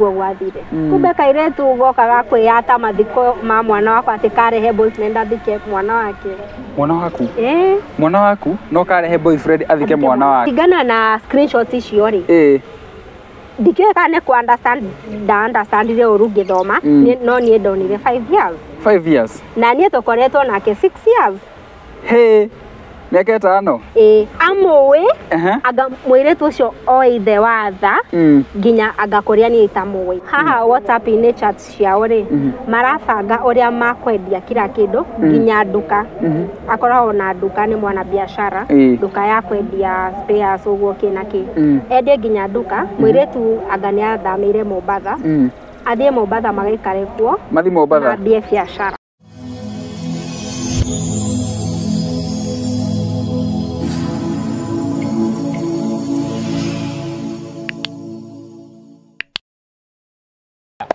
gwathire kumbe kairetu gokaga kwiyata mathiko ma mwana wakwa atikarehe boyfriend athike mwana wake. Mwana waku? Mwana waku no karehe boyfriend athike mwana wake. Tigana na screenshot icio ri. Ndikiwe kane ku understand ire uru githoma no nie ndonire 5 years. 5 years. Na nie tokoretwo nake 6 years. He. Miaka itano. Amwe aga mwiretu ucio oithe watha nginya agakoria ni itamwe. Haha WhatsApp ni chat ciao ri marabanga uria makwendia kila kindu nginya nduka. Akoragwo na nduka ni mwana biashara, nduka ya kwendia spares uguo kina ki. Endie nginya nduka mwiretu agani athamire Mombasa. Athie Mombasa magaikare kuo. Mathi Mombasa. Na biashara.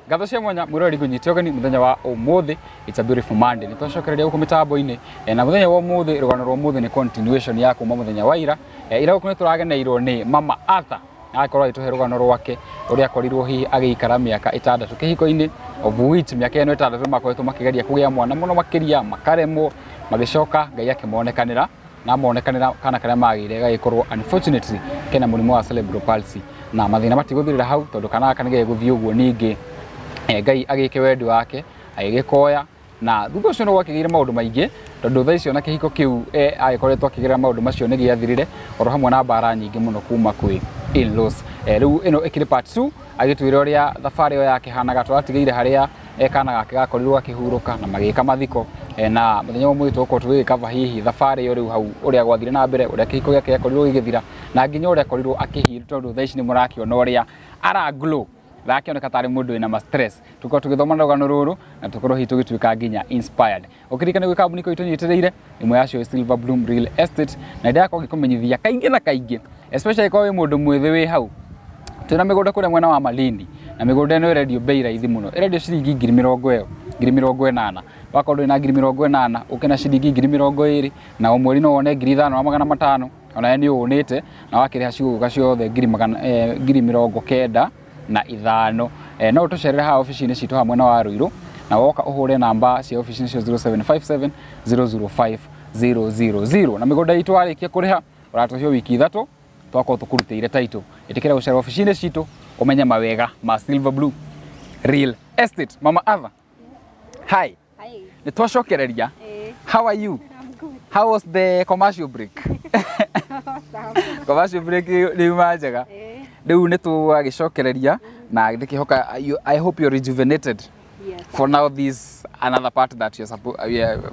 Gatho cia mwanya mwirori kunyitio ni muthenya wa umuthi. It's a beautiful Monday. Nitwacokereria guku mitambo-ini na muthenya wa umuthi rugano rwa umuthi ni continuation ya kuma muthenya wa ira. Ira guku niturageneirwo ni mama Arthur akorwo ituhe rugano rwake uria akorirwo hihi agiikara miaka 6 kihiko-ini of which miaka eno 6 makoretwo makigeria kugia mwana muno makiria makaremwo magicoka Ngai akimuonekanira na muonekanira kana karia magire gagikorwo unfortunately kena murimu wa cerebral palsy na mathina matiguthirira hau tondu kana kanige guthii uguo ningi Ngai agike wendi wake agikoya na thutha ucio no gwakigire maundu maingi tondu thaa icio na kihiko kiu agikoretwo akigera maundu macio ni giathirire oro hamwe na mbara nyingi muno kuma kwi in-laws. Riu ino ikiri part 2 agitwira uria thabari yo yake hanaga twatigeire haria kana gake gakorirwo akihuruka na magika mathiko na muthenya umwe twoko twigikava hihi thabari yo riu hau uria gwathire na mbere uria kihiko giake gakorirwo gigithira na nginya uria akorirwo akihira tondu thaa ici ni murakiona uria ara glow rakioneka tari mundu ina stress tuko tugithoma rugano ruru na tukorwo hi tugituika nginya inspired ukirikana gwi kambuni ko itunyitirire imwe yacio Silver Bloom Real Estate na ndako ngikumenyithia kaingi na kaingi especially kwa wi mundu mwithe wi hau tuna migunda kuria mwena wa Malindi na migunda ino irendio bei raithi muno irendio ciringi 20,000 wakorwo ina 20,000 ukena ciringi 20,000 na umweri no wone 5,500 ona ni unite na wakiriha ciuga ciothe 90,000 no tucerere ha office-ini citu hamwe na wa Ruiru na woka uhure namba cia office-ini cio 0757 005 000 na migunda itu arikia kuriha uratohio wiki 3 twako tukurutire title itikira gucerera office-ini citu umenya mawega ma Silver Blue Real Estate. Mama Arthur, hi. Nitwacokereria. How are you? I'm good. How was the commercial break? Commercial break ni majaga. Riu nitwagicokereria na ndikihoka I hope you're rejuvenated. Yes. For now this another part that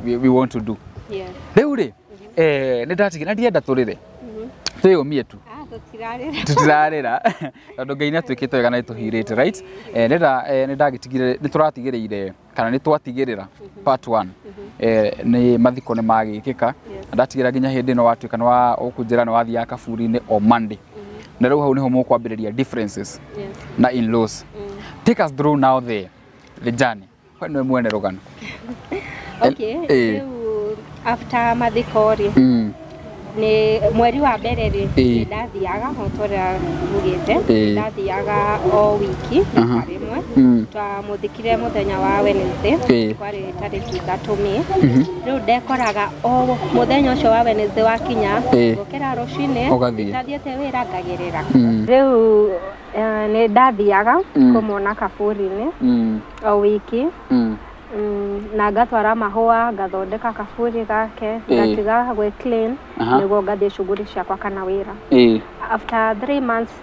we want to do. Yes. Riu ri ni ndatigina ndienda turire. Tuyumie tu. Tutirarira tondu Ngai natwikite wega na tuhirite right ni ndagitigire ni turatigirire kana ni twatigirira part 1 ni mathiko ni magikika ndatigira nginya hindi no watwika no wa ukunjira no wathia kaburi-ini o Monday na riu hau niho mukwambiriria differences na in-laws. Take us through now the journey when we mwene rugano. Okay, after mathiko ri ni mweri wa mbere ri ndathiaga hotora mugite ndathiaga o wiki rimwe twamuthikire muthenya wa Wednesday kwari tariki 3 riu ndekoraga o muthenya ucio wa Wednesday wakinya gukira rucine ndathiete wira ngagirira riu ni ndathiaga kumona kaburi-ini o wiki na gatwara mahua gathondeka kaburi gake gatiga gwe clean niguo ngathie shughuli ciakwa kana wira. After 3 months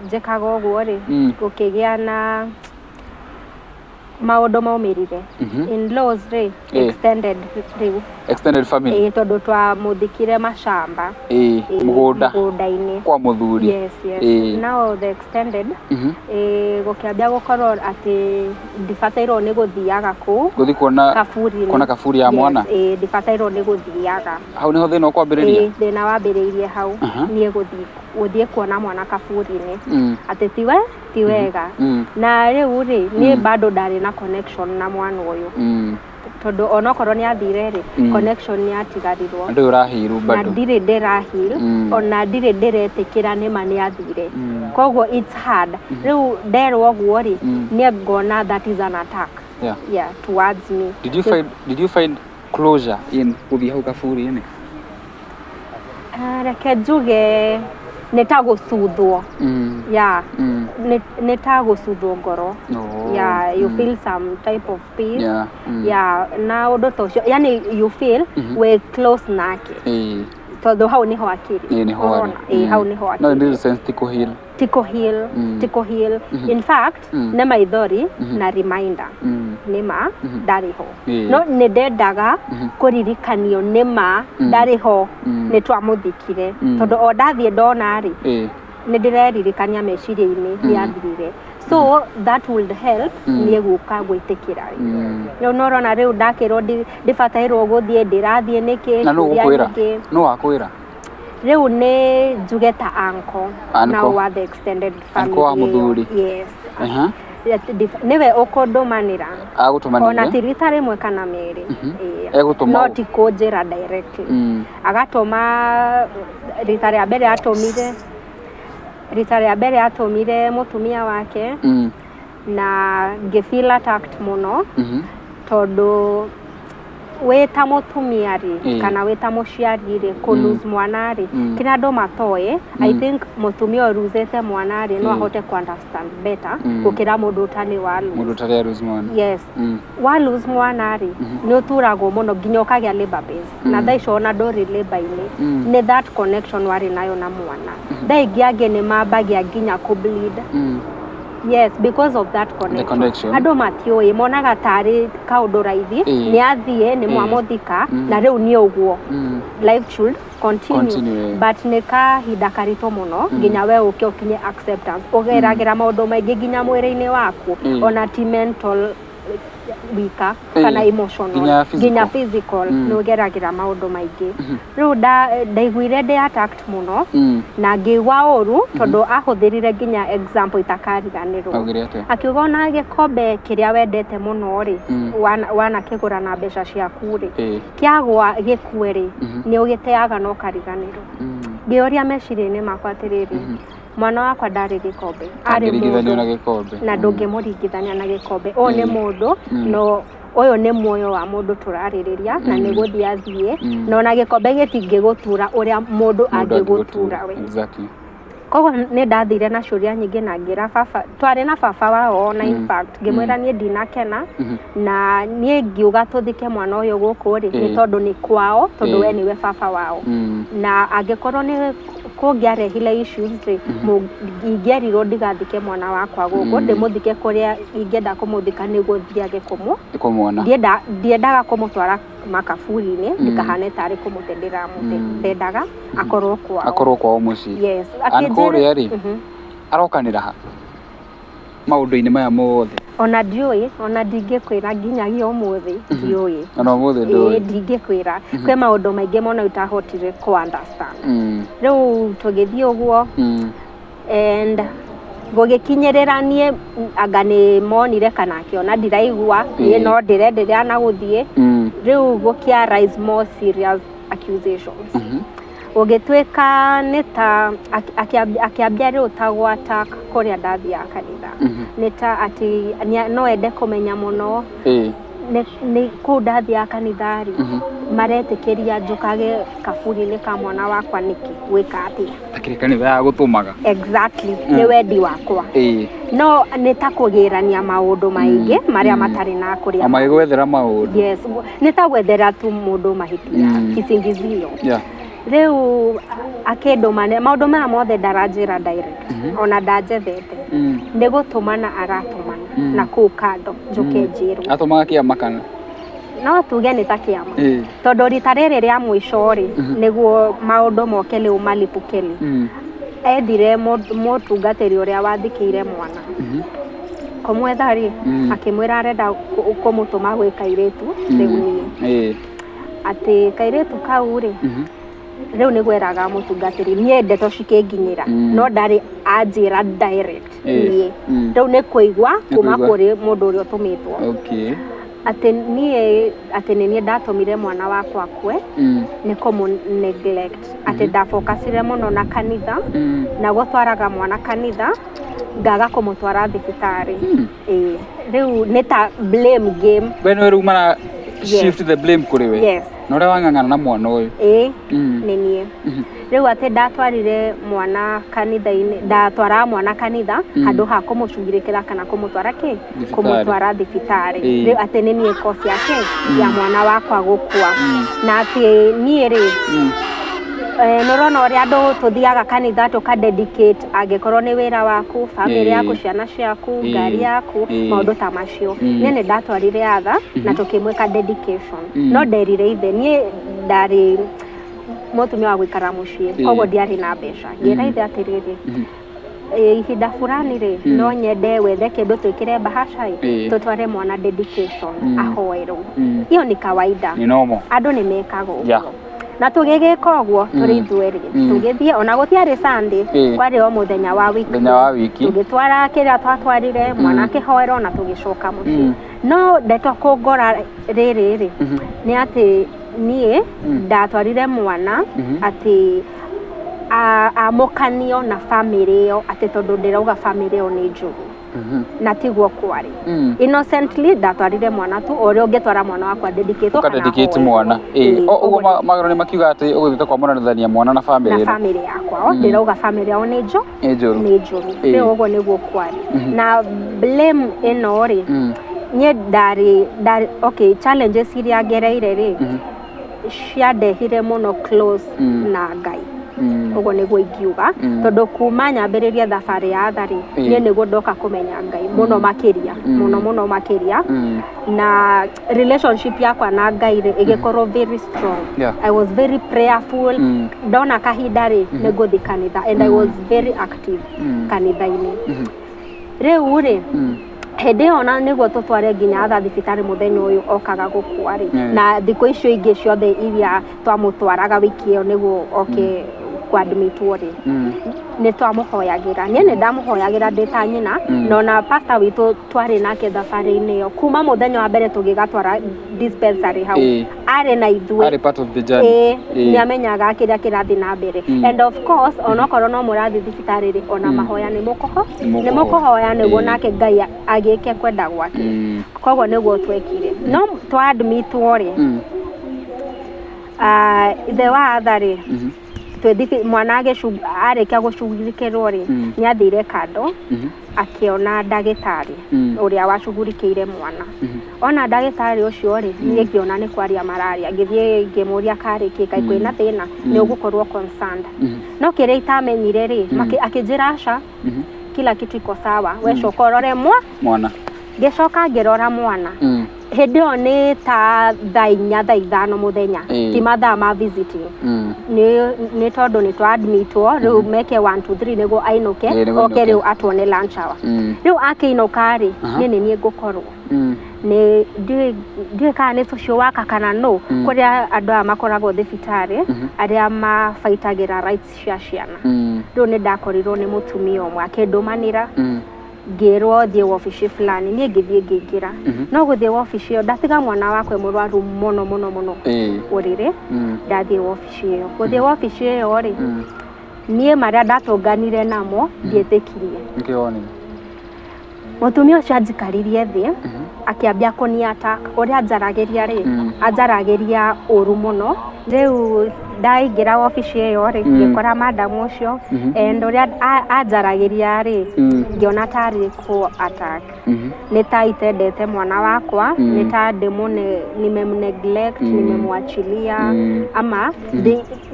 njikaga uguo ri gukigia na maundu maumirire in-laws ri extended family tondu twamuthikire mashamba mugunda-ini kwa Muthuri. Yes. Now the extended gukiambia gukorwo ati ndibatairwo ni guthiaga ku guthi kuona kaburi ya mwana ndibatairwo ni guthiaga hau niho thina ukwambiriria thina wambiriirie hau nie guthie kuona mwana kaburi-ini ati tiwega na riu ri ni bado ndari na connection na mwana uyu tondu onokorwo ni athire ri connection ni atigarirwo andu urahiru bado na ndire ndirahil ona ndire ndiretikira ni ma ni athire koguo it's hard riu nderwo guo ri ni ngona that is an attack towards me. Did you find closure in kuthia hau kaburi ini? Reke njuge nitagucuthwo nitagucuthwo ngoro you feel some type of peace na undu tocio yani you feel we close nake tondu hau niho akiri hau niho akiri no in this sense tiko heal in fact ne maithori na reminder nima ndariho no ne ndendaga kuririkanio nima ndariho ne twamuthikire tondu o ndathie ndona ri ne ndireririkania meciria-ini ni athirire so that would help nie guka gwitikira no norona riu ndakirwo ndibatairwo guthie ndirathie niki no akwira riu ni njuge ta anko now wa the extended family anko wa Muthuri yes niwe ukundumanira ona tirita rimwe kana meri no ti kunjira directly agatuma rita ria mbere atumire mutumia wake na ngifeel attacked muno tondu weta mutumia ri kana weta muciari ri ku lose mwana ri kina ndo matoe I think mutumia oruzete mwana ri no ahote ku understand better gukira mundu utani wa lose mwana yes wa lose mwana ri ni uturago muno nginya ukagia labor base na thaico ona ndori labor ini ni that connection wari nayo na mwana thaigiage ni mambagia nginya ku bleed yes because of that connection ando matioi monaga tari kaundu raithi ni athie ni mwamuthika na riu ni uguo life should continue but ne kahinda karito muno nginya we uke ukinye acceptance ugeragira maundu maingi nginya mwiri-ini waku ona ti mental wika kana emotional nginya physical no geragira maundu maingi riu ndaiguire ndi attacked muno na ngigwa uru tondu ahuthirire nginya example itakariganirwo akiuga ona gikombe kiria wendete muno ri wana kigura na mbeca ciaku ri kiagwa gikue ri ni ugiteaga no kariganirwo ngioria meciria-ini makwa atiriri mwana wakwa ndari gikombe ari mundu na ndungimuringithania na gikombe o ni mundu no oyo ni muoyo wa mundu turaririria na ni guthii athie no na gikombe gitingigutura uria mundu angigutura we exactly koguo ni ndathire na ciuria nyingi na ngira baba twari na baba wao na in fact ngimwira nie ndinakena na nie ngiuga tuthike mwana uyu guku ri ni tondu ni kwao tondu we niwe baba wao na angikorwo ni kungiarehile issues ri ingierirwo ndigathike mwana wakwa guku ndimuthike kuria ingenda kumuthika niguo thiage kumwona ndiendaga kumutwara makaburi-ini ndikahane tari kumutendera ndendaga akorwo kwao mucii yes akuria ri arokanira ha maundu-ini maya mothe ona ndiui ona ndingikwira nginyagia umuthi ndiui ona umuthi ndiui ndingikwira kwe maundu maingi mono itahotire ku understand riu tugithii uguo and gugikinyirira nie anga ni monire kana akiona ndiraigua no ndirenderea na guthie riu gukia rise more serious accusations ugitwika nita akiambia riu tagwata kuria ndathia kanitha nita ati no ende kumenya muno ni ku ndathia kanitha ri maretikiria njukage kaburi-ini ka mwana wakwa niki gwika atia takiri kanitha ya gutumaga exactly ni wendi wakwa no nitakugirania maundu maingi maria matari na kuria amaigwethera maundu yes nitagwethera tu mundu mahitia kisingizio riu akindumane maundu maya mothe ndaranjira direct ona ndanjethete ndigutumana aratumana na kuu kando njuke njirwo atumaga kiama kana no tuge ni takiama tondu rita riri ria mwisho ri niguo maundu moke riu malipukeli endire mutungatiri uria wathikiire mwana kumwetha ri akimwira arenda kumutuma gwi kairitu riu nie ati kairitu kau ri riu ni gweraga mutungatiri nie ndeto cikinginyira no ndari anjira direct nie riu ni kuigwa kuma kuri mundu uria utumitwo ati nie ndatumire mwana wakwa kwe ni komu neglect ati ndafocusire muno na kanitha na gutwaraga mwana kanitha ngaga kumutwara thibitari riu nita blame game beno riu mana shift the blame kuri we yes nore wangangana na mwana uyu ni nie riu ati ndatwarire mwana kanitha-ini ndatwara mwana kanitha handu ha kumucungirikira kana kumutwara kumutwara thibitari riu ati ni nie kosi yake ya mwana wakwa gukua na ati nie ri norona ori andu tuthiaga kanitha tukadedicate angikorwo ni wira waku family yaku ciana ciaku ngari yaku maundu ta macio nene ndatwarire atha na tukimweka dedication no nderire ithe nie ndari mutumia wa gwikara mucii koguo ndiari na mbeca ngira ithe atiriri ihinda fulani ri no nyende wethe kindu twikire bahasha tutware mwana dedication ahoerwo iyo ni kawaida ni normal andu ni mekaga uguo na tugigika uguo turi thweri tugithie ona gutiari Sunday kwari o muthenya wa wiki tugitwara kiria twatwarire mwana kihoero na tugicoka mucii no ndeto kungora riri ni ati nie ndatwarire mwana ati amokanio na family yo ati tondu ndirauga family yo ni njuru na tiguo kwari innocently ndatwarire mwana tu ori ungetwara mwana wakwa dedicate mwana uguo magaro ni makiuga ati uguthite kwa mwananithania mwana na family yakwa ndirauga family yo ni njuru riu uguo niguo kwari na blame ino ri nie ndari okay challenges iria ngereire ri ciandehire muno close na Ngai uguo niguo ingiuga tondu kuma nyambiriria thabari ya athari nie niguo ndoka kumenya Ngai muno makiria na relationship yakwa na Ngai ri igikorwo very strong I was very prayerful ndona kahinda ri niguthi kanitha and I was very active kanitha-ini riu ri hede ona niguo tutware nginya atha thibitari muthenya uyu okaga gukua ri na thiko icio ingi ciothe iria twamutwaraga wiki iyo niguo kwa admit wori ni twamuhoyagira nie ni ndamuhoyagira ndita nyina no na pastor witu twari nake thabari-ini yo kuma muthenya wa mbere tugigatwara dispensary hau ari na ithuĩ ari part of the journey ni amenyaga kiria kirathi na mbere and of course onokorwo no murathi thibitari ri ona mahoya ni mukuhoya niguo nake Ngai agike kwenda gwake koguo niguo twekire no twa admit wori ithe wa athari mwana arikia gucugurikirwo ri ni athire kando akiona ndagitari uria wacugurikiire mwana ona ndagitari ucio ri ni ngiona ni kwaria mararia ngithie ngimuria kariki kai kwina thina ni ugukorwo concerned no kiria itamenyire ri akijira aca kila kitu iko sawa we cokorore mwana ngicoka ngirora mwana hindi o ni ta thaa 4 thaa 5 muthenya ti mathaa ma visiting ni tondu ni twa admitwo riu meke 1 2 3 niguo ainuke oke riu atwone lunch hour riu akiinuka ri ni ngukorwo ni ndi kana ni social worker kana no kuria andu a makoragwo thibitari aria mafaitagira rights cia ciana riu ni ndakorirwo ni mutumia omwe akindumanira ngirwo thie wabici fulani ni ngithie ngingira no guthie wabici yo ndatiga mwana wakwe murwaru muno urire ndathie wabici yo guthie wabici yo ri nie maria ndatunganire namo ndietikirie ngioni mutumia ucio anjikaririe thi akiambia kuniattack uria anjaragiria ri anjaragiria uru muno riu ndaingira wabici iyo ri ngikora madam ucio and uria anjaragiria ri ngiona tari ku attack ni ta itendete mwana wakwa ni ta nimemneglect nimemwachilia ama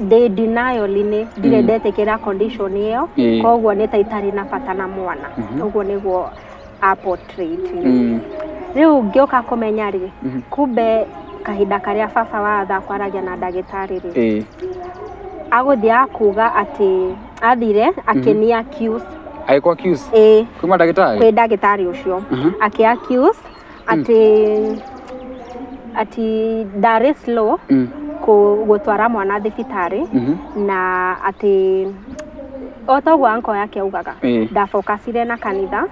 the denial ni ndire kira condition iyo koguo ni ta itari na bata na mwana koguo niguo portrait riu ngioka kumenya ri kumbe kahinda karia baba wa atha kwaragia na ndagitari ri aguthie akuga ati athire akini accuse aiko accuse kuma ndagitari kwi ndagitari ucio aki accuse ati Dar es Salaam gutwara mwana thibitari na ati Otoguo anko yake ugaga ndafocusire na kanitha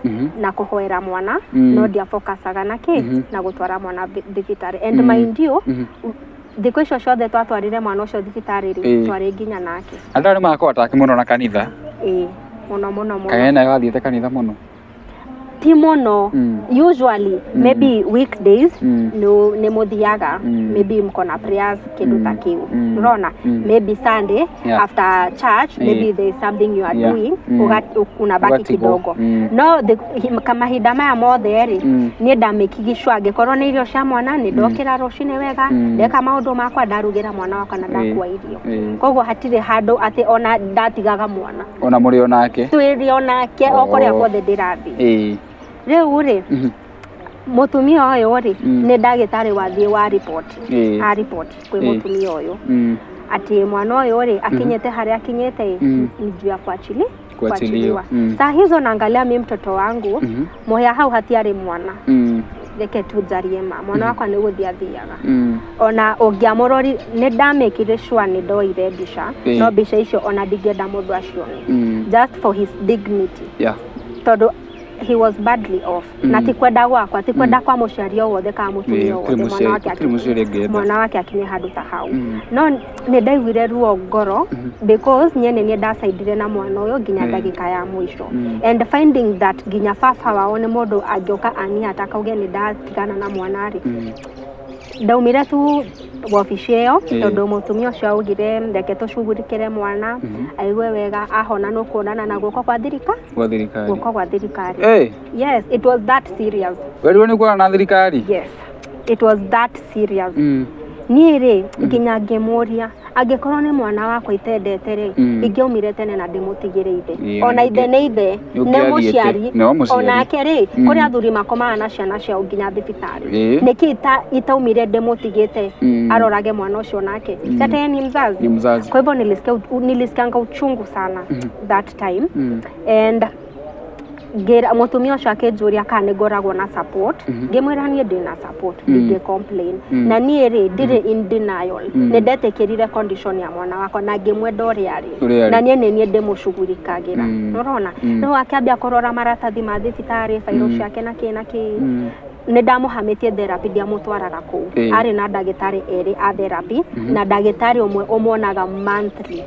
na kuhoera mwana no dia focusaga na na gutwara mwana thibitari and mind you thikũ icio ciothe twatwarire mwana ucio thibitari twari nginya nake andũ arĩa makota akimuno na kanitha muno kaena yathiĩte kanitha muno timono usually maybe weekdays no ne mothiaga maybe mkona prayers kindu ta kiu unaona maybe Sunday after church maybe there is something you are doing unabaki kidogo no kama hidama ya mothe ri ni ndamikigishwa ngikorwo ni irio cia mwana ni ndokira rucine wega ndeka maundu makwa ndarugira mwana wakwa na ndakua irio koguo hatire handu ati ona ndatigaga mwana ona muri onake twiri onake okoria kwothe ndirathi Rĩu rĩ mutumia ũyũ rĩ nĩ ndagĩtarĩ wathie wa report a report kwĩ mutumia ũyũ ati mwana ũyũ rĩ akinyete haria akinyete ni juu ya kuachiliwa saa hizo naangalia mimi mtoto wangu moya hau hatiarĩ mwana reke tujarie mwana wakwa nĩ gũthia thiaga ona ũngĩamũrori nĩ ndamekire sure nĩ ndoire mbica no mbica icio ona ndingĩenda mũndũ acio just for his dignity tondũ he was badly off na tikwenda gwakwa tikwenda kwa muciari wothe ka mutumia wothe mwana wake akinye handu ta hau no ni ndaiguire ruo ngoro because nyene ni ndasaidire na mwana uyo nginya ndagika ya mwisho and finding that nginya fafa wao ni mundu angioka ani atakauge ni ndatigana na mwana ri ndaumire tu wabicio tondu mutumia ucio augire ndeke tucugurikire mwana aiwe wega ahona no kuonana na guko kwa thirikari yes it was that serious wewe ni kuona na thirikari yes it was that serious niire nginya ngemoria angekorwo ni mwana wakwa itendete ri ingiumire tene na ndimutigiriire ona ithe ne ithe ne muciari ona keri kuri athuri makomaga na ciana cia nginya thibitari niki itaumire ndimutigite arorage mwana ucio nake sasa ni mzazi kwa hivyo nilisikia uchungu sana that time and gera mutumia ucio akinjuria kana ngoragwo na support ngimwira nie ndina support ndige complain na nie ri ndire in denial ne ndetekirire condition ya mwana wako na ngimwenda uri ari na nie nie ndimucugurikagira urona no akambia kurora maratathi ma thibitari fairo ciake na ki ne ndamuhamitie therapy dia mutwaraga kuu ari na ndagitari eri a therapy na ndagitari umwe umuonaga monthly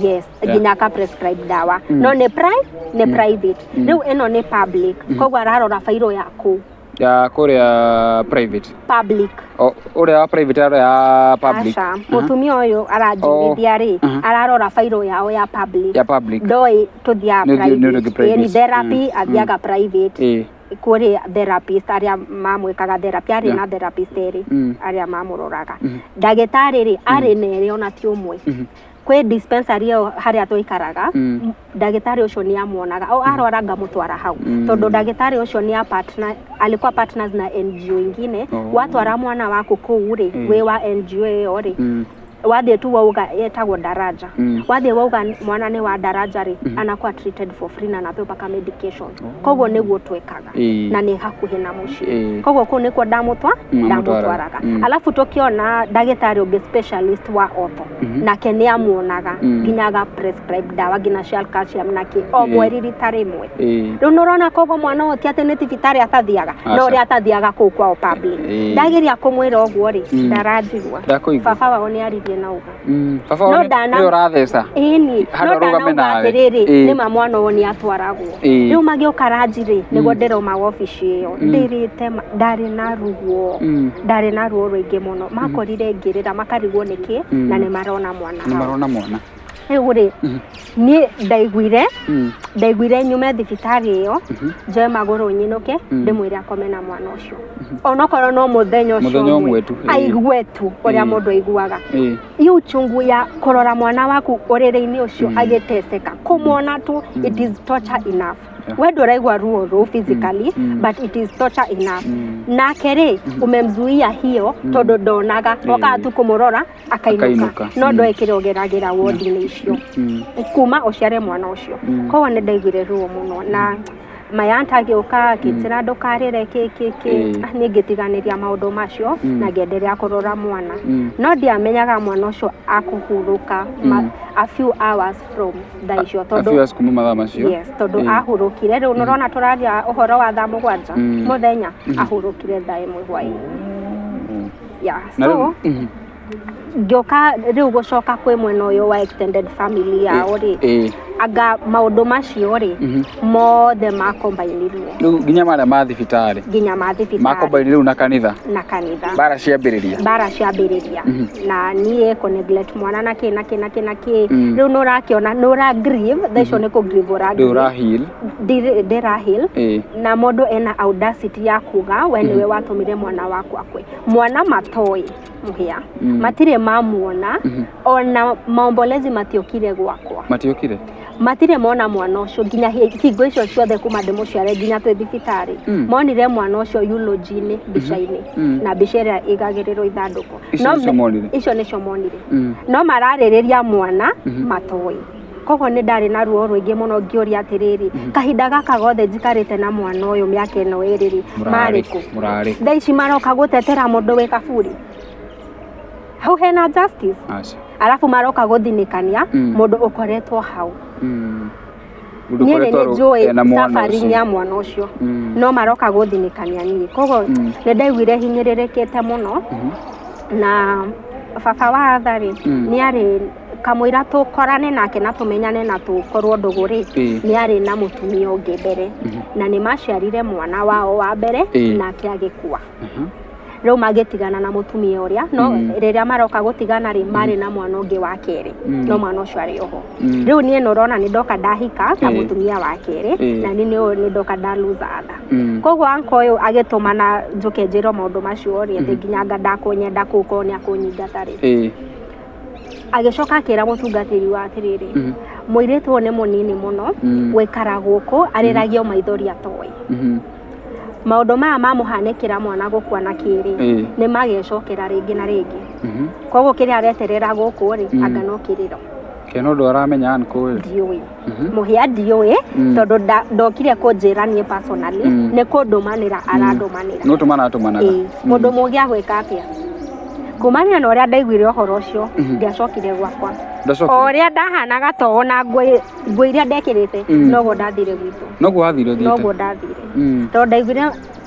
yes nginya ka prescribe dawa no ne private riu eno ne public kogwa ararora fairo yaku ya kuria private public uria private ya public mutumia uyu aranjirithia ri ararora fairo yao ya public doi tuthia private ni therapy athiaga private kuri therapist aria mamwikaga therapy ari na therapist eri aria mamuroraga ndagitari ri ari nere ona ti umwe kwe dispensary haria toikaraga ndagitari ucio ni amuonaga au aroranga mutwara hau tondu ndagitari ucio ni partner alikuwa partners na NGO ingine watwara mwana wako kuu ri we wa NGO yori wathie tu wauga yetagwo daraja wathie wauga mwana ni wa daraja ri anakuwa treated for free na napewa paka medication koguo niguo twekaga na ni hakuhi na muci koguo ku nikuo ndamutwaraga alafu tukiona ndagitari ungi specialist wa ortho nake ni amuonaga nginyaga prescribe dawa ngina shal calcium nake o mweri ritari mwe riu norona koguo mwana oti ati ni thibitari atathiaga no ri atathiaga ku kwa public ndagiria kumwira oguo ri ndarajigwa baba wao ni ari na uga no dana urathesa ini no dana ugatiriri ni mwana woni atwaragwo riu magioka ranjiri niguo ndiroma office iyo ndirite ndari na ruo ruingi muno makorire ngirira makarigwo niki na ni marona mwana uri ni ndaiguire nyume thibitari iyo je maguru nyinuke ndimwira komena mwana ucio onokorwo no muthenya ucio aigwetu uria mundu aiguaga iyo chungu ya korora mwana waku urire-ini ucio agiteseka kumwona tu it is torture enough we nduraigwa ruo physically but it is torture enough na kere umemzuia hiyo tondu ndonaga oka tu kumurora akainuka no ndoekirogeragira wodi-ini icio kuma uciare mwana ucio koguo ni ndaiguire ruo muno na mayanta gĩũka kĩnjĩra ndũkarĩre nĩ ngĩtiganĩria maũndũ macio na ngĩenderea kũrora mwana no ndiamenyaga mwana ũcio akũhurũka a few hours from thaa icio tondũ yes tondũ ahurũkire rĩu nĩũrona tũraria ũhoro wa thaa 7 mũthenya ahurũkire thaa 1 hwaĩ-inĩ yeah so ngĩũka rĩu gũcoka kwĩ mwena ũyũ wa extended family yao rĩ anga maũndũ macio rĩ mothe makombainirwo rĩu nginya marĩa ma thibitarĩ makombainirwo na kanitha bara ciambĩrĩria na niĩ ko neglect mwana na kĩ rĩu nũrakĩona nũra grieve thaa icio nĩ kũ grieve ndĩrahil na mũndũ ena audacity ya kuga we nĩwe watũmire mwana wakwa kwe mwana matoĩ mũhĩa matirĩ mamuona ona maombolezi matiokire gwakwa matire mona mwana ũcio nginya hingo icio ciothe kuma ndĩmũciare nginya twĩ thibitarĩ monire mwana ũcio eulogy-inĩ mbica-inĩ na mbica ĩrĩa ĩgagĩrĩrwo ithandũkũ icio nĩcio monire no mararĩrĩria mwana matoĩ koguo nĩ ndarĩ na ruo rũingĩ mũno ngĩũria atĩrĩrĩ kahinda gaka gothe njikarĩte na mwana ũyũ mĩaka ĩno ĩrĩ marĩkũ thaa ici maroka gũtetera mũndũ wĩ kaburi hau hena justice alafu maroka gũthinĩkania mũndũ ũkoretwo hau niĩ nĩ njũĩ safari ya mwana ũcio no maroka gũthinĩkania niĩ koguo nĩ ndaiguire hinyĩrĩrĩkĩte mũno na baba wa atharĩ nĩ arĩ kamũira tũkorane nake na tũmenyane na tũkorwo ndũgũrĩ nĩ arĩ na mũtumia ũngĩ mbere na nĩ maciarire mwana wao wa mbere nake agĩkua rĩu magĩtigana na mũtumia ũrĩa no rĩrĩa maroka gũtigana rĩ marĩ na mwana ũngĩ wa kerĩ no mwana ũcio arĩ oho rĩu niĩ nũrona nĩ ndoka ndahika ta mũtumia wa kerĩ na nĩ ndoka ndaluza tha koguo anko ũyũ agĩtũmana njũke njĩrwo maũndũ macio rĩ thĩ nginya ndakũnyenda kũko nĩ akũnyingata rĩ agĩcoka akĩra mũtungatĩri wa atĩrĩrĩ mũirĩtu ũyũ nĩ mũnini mũno gwĩkara gũkũ arĩragio maithori atoĩ maũndũ maya mamũhanĩkĩra mwana gũkua na kĩrĩ nĩ magecokera rĩngĩ na rĩngĩ koguo kĩrĩa areterera gũkũ rĩ anga no kĩrĩro kĩno ndũ aramenya anko ndiũĩ mũhĩa ndiũĩ tondũ ndokire kũnjĩra niĩ personally nĩ kũndũmanĩra arandũmanĩra mũndũ mũngĩ agwĩka atĩa kumania na ũrĩa ndaiguire ũhoro ũcio ndiacokire gwakwa o ũrĩa ndahanaga togo na nguo iria ndekĩrĩte noguo ndathire gwitũ noguo ndathire tondũ ndaiguire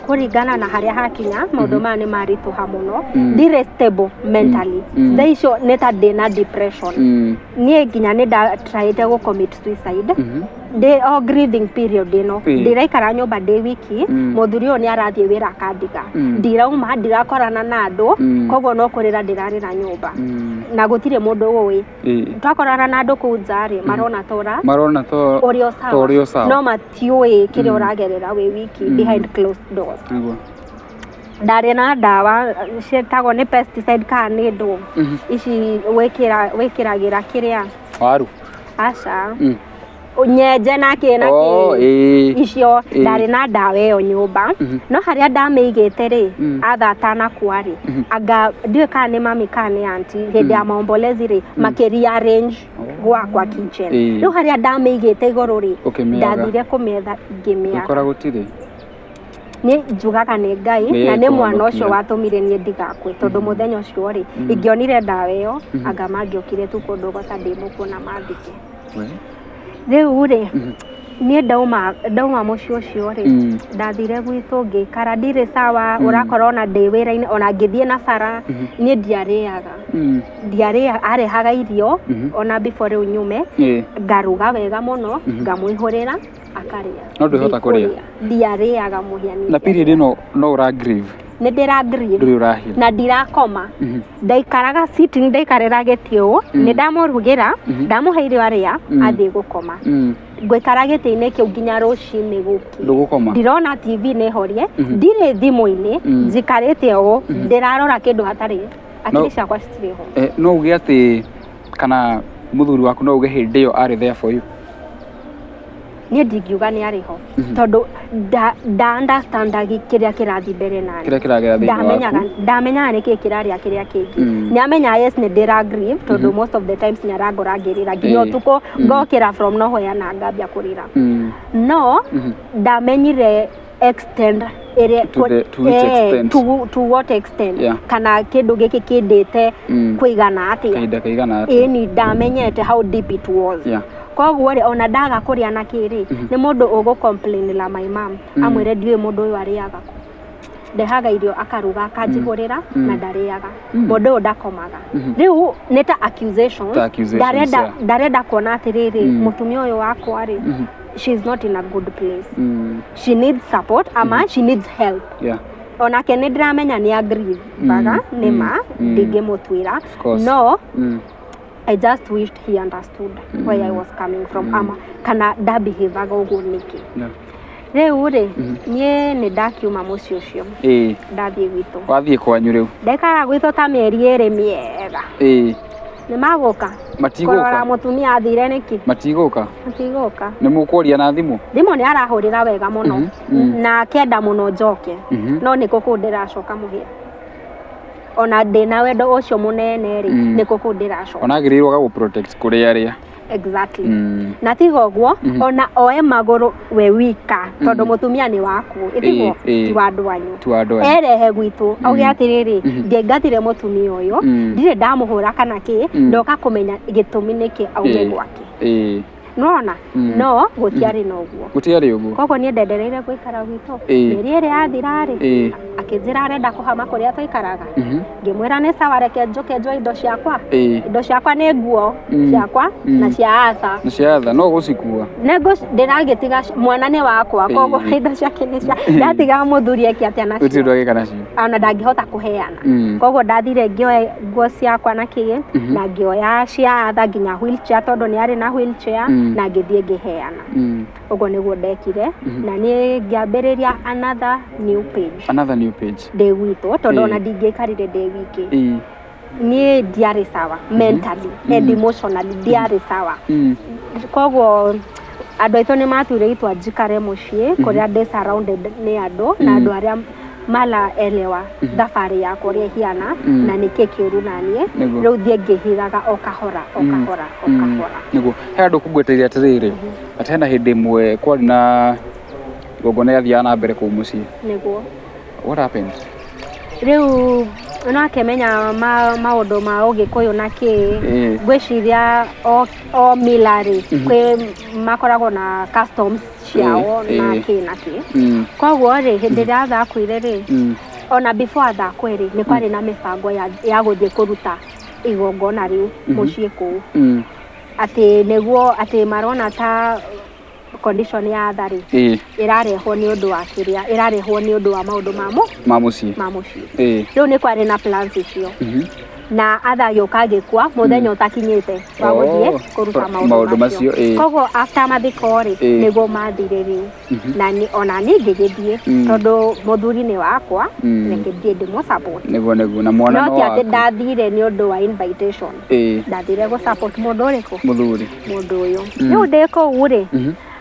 kũringana na harĩa hakinya maũndũ maya nĩ maritũha mũno ndirĩ stable mentally thaa icio nĩ ta ndĩna depression niĩ nginya nĩ ndatryĩte gũcommit suicide o grieving period ĩno ndĩraikara nyũmba ndĩ wiki mũthuri ũyũ nĩ arathiĩ wĩra akandiga ndirauma ndirakorana na andũ koguo no kũrĩra ndĩrarĩra nyũmba na gũtirĩ mũndũ ũĩ twakorana na andũ kũu nja rĩ marona ũrĩ o sawa no matiũĩ kĩrĩa ũragerera wĩ wiki behind closed doors ndarĩ na ndawa ciĩtagwo nĩ pesticide kana nĩ ndũ ici wĩkĩragĩra kĩrĩa waru aca nyenje na kĩna icio ndarĩ na ndawa ĩyo nyũmba no harĩa ndamĩigĩte rĩ athatanakua rĩ anga ndiũĩ kana nĩ mami kana nĩ aunty hĩndĩ ya maombolezi rĩ makĩrearrange gwakwa kitchen rĩu harĩa ndamĩigĩte igũrũ rĩ ndathire kũmĩetha ingĩmĩaga nĩ njugaga nĩ Ngai na nĩ mwana ũcio watũmire niĩ ndigakue tondũ mũthenya ũcio rĩ ingĩonire ndawa ĩyo anga mangĩokire tu kũndũ gota ndĩmũkuo na mathike rĩu rĩ niĩ ndauma mũciĩ ũcio rĩ ndathire gwitũ ngĩikara ndirĩ sawa ũrakora ona ndĩ wĩra-inĩ ona ngĩthiĩ na bara niĩ ndiarĩaga arehaga irio ona before rĩu nyume ngaruga wega mũno ngamũihũrĩra akarĩa no ndũhota kũrĩa ndiarĩaga mũhĩa na period ĩno no ũra grieve nĩ ndĩra grieve na ndirakoma ndaikaraga sitting ndaikarĩra gĩtĩ ũũ nĩ ndamũrugĩra ndamũhe irio arĩa athiĩ gũkoma ngũikara gĩtĩ-inĩ kĩu nginya rũcinĩ gũkĩ ndirona TV nĩ horie ndirĩ thimũ-inĩ njikarĩte ũũ ndĩrarora kĩndũ hatarĩ akiri ciakwa citirĩ ho no uge atĩ kana mũthuri waku no uge hĩndĩ ĩyo arĩ there for you nie ndingiuga ni ariho tondu da understandagi kiria kirathi mbere nani kiria kiragira thini ndamenyaga niki kiraria kiria kingi ni amenya yes ni ndira grieve tondu most of the times ni arangoragirira nginya utuko ngokira from nowhere na ngambia kurira no ndamenyire extend to what extent kana kindu giki kindite kuigana atia ni ndamenyete how deep it was koguo ri ona ndaga kuria na kiri ni mundu ugo complain la my mom amwire ndiwe mundu uyu ariaga ndehaga irio akaruga akajigurira na ndariaga mundu ndakomaga riu neta accusation ndarenda kuona atiriri mutumia uyu wakwa ri she's not in a good place she needs support ama she needs help ona kene ndramenya ni agree baga nima ndingimutwira no I just wished he understood where I was coming from ama kana da behavior uguo niki riu ri nie ni ndakiuma muci ucio ndathie gwitu wathie kwanyu riu ndekara gwitu ta mieri eri miega ni magoka matigoka mutumia athire niki matigoka ni mukuria na thimu ni arahurira wega muno na kenda muno njoke no niko kundiracoka muhira ona ndina wendo ucio munene ri niko kundiracoka ona agirirwo ga protect kuria aria exactly na tigoguo ona oe maguru we wika tondu mutumia ni waku itigo ti wandu wanyu erehe gwitu auge atiriri ndengathire mutumia uyu ndire ndamuhura kana ki ndoka kumenya gitumi niki auge gwake nona no gutiari noguo koguo ni ndendereire gwikara gwitu meri eri athirari akinjira arenda kuhama kuria twaikaraga ngimwira ni sawa reke njoke njoi indo ciakwa ni nguo ciakwa na ciatha no gucikua nego ndiragitiga mwana ni wakwa koguo indo ciake ni cia ndatiga muthuri eki atia nacio utindu agikana cio ana ndangihota kuheana koguo ndathire ngioe nguo ciakwa na kigi na ngioya ciatha nginya wheelchair tondu ni ari na wheelchair na ngithie ngiheana uguo niguo ndekire na ni ngiambiriria another new page de witu tondu ona ndingeikarire de wiki ni ndiari sawa mentally and emotionally ndiari sawa koguo andu aitu ni mature itwa njikare mucii kuria ndi surrounded ni andu na andu aria mala elewa thabari yakwa ria hiana na niki kiuru nanie riu thie ngihiraga okahora niguo he andu kugweteria atiriri atena hindi imwe kwari na gogone athia na mbere ku mucii niguo what happened riu no akemenya maundu ma ugikuyu na ki gwiciria o milari kwi makoragwo na customs ciao na ki koguo ri hindi ria thakwire ri ona before thakwire ni kwari na mibango ya guthie kuruta igongona riu mucii kuu ati niguo ati marona ta condition ya thari irarehwo ni undu wa kiria irarehwo ni undu wa maundu ma mucii riu ni kwari na plans icio na atha yoka gikwa muthenya utakinyite wa guthie kuruta maundu macio koguo after mathikori niguo mathire riu na ni ona ni ngigithie tondu muthuri ni wakwa reke ndie ndimu support niguo na mwana no ati ndathire ni undu wa invitation ndathire go support mundu uriku mundu uyu riu ndiko uri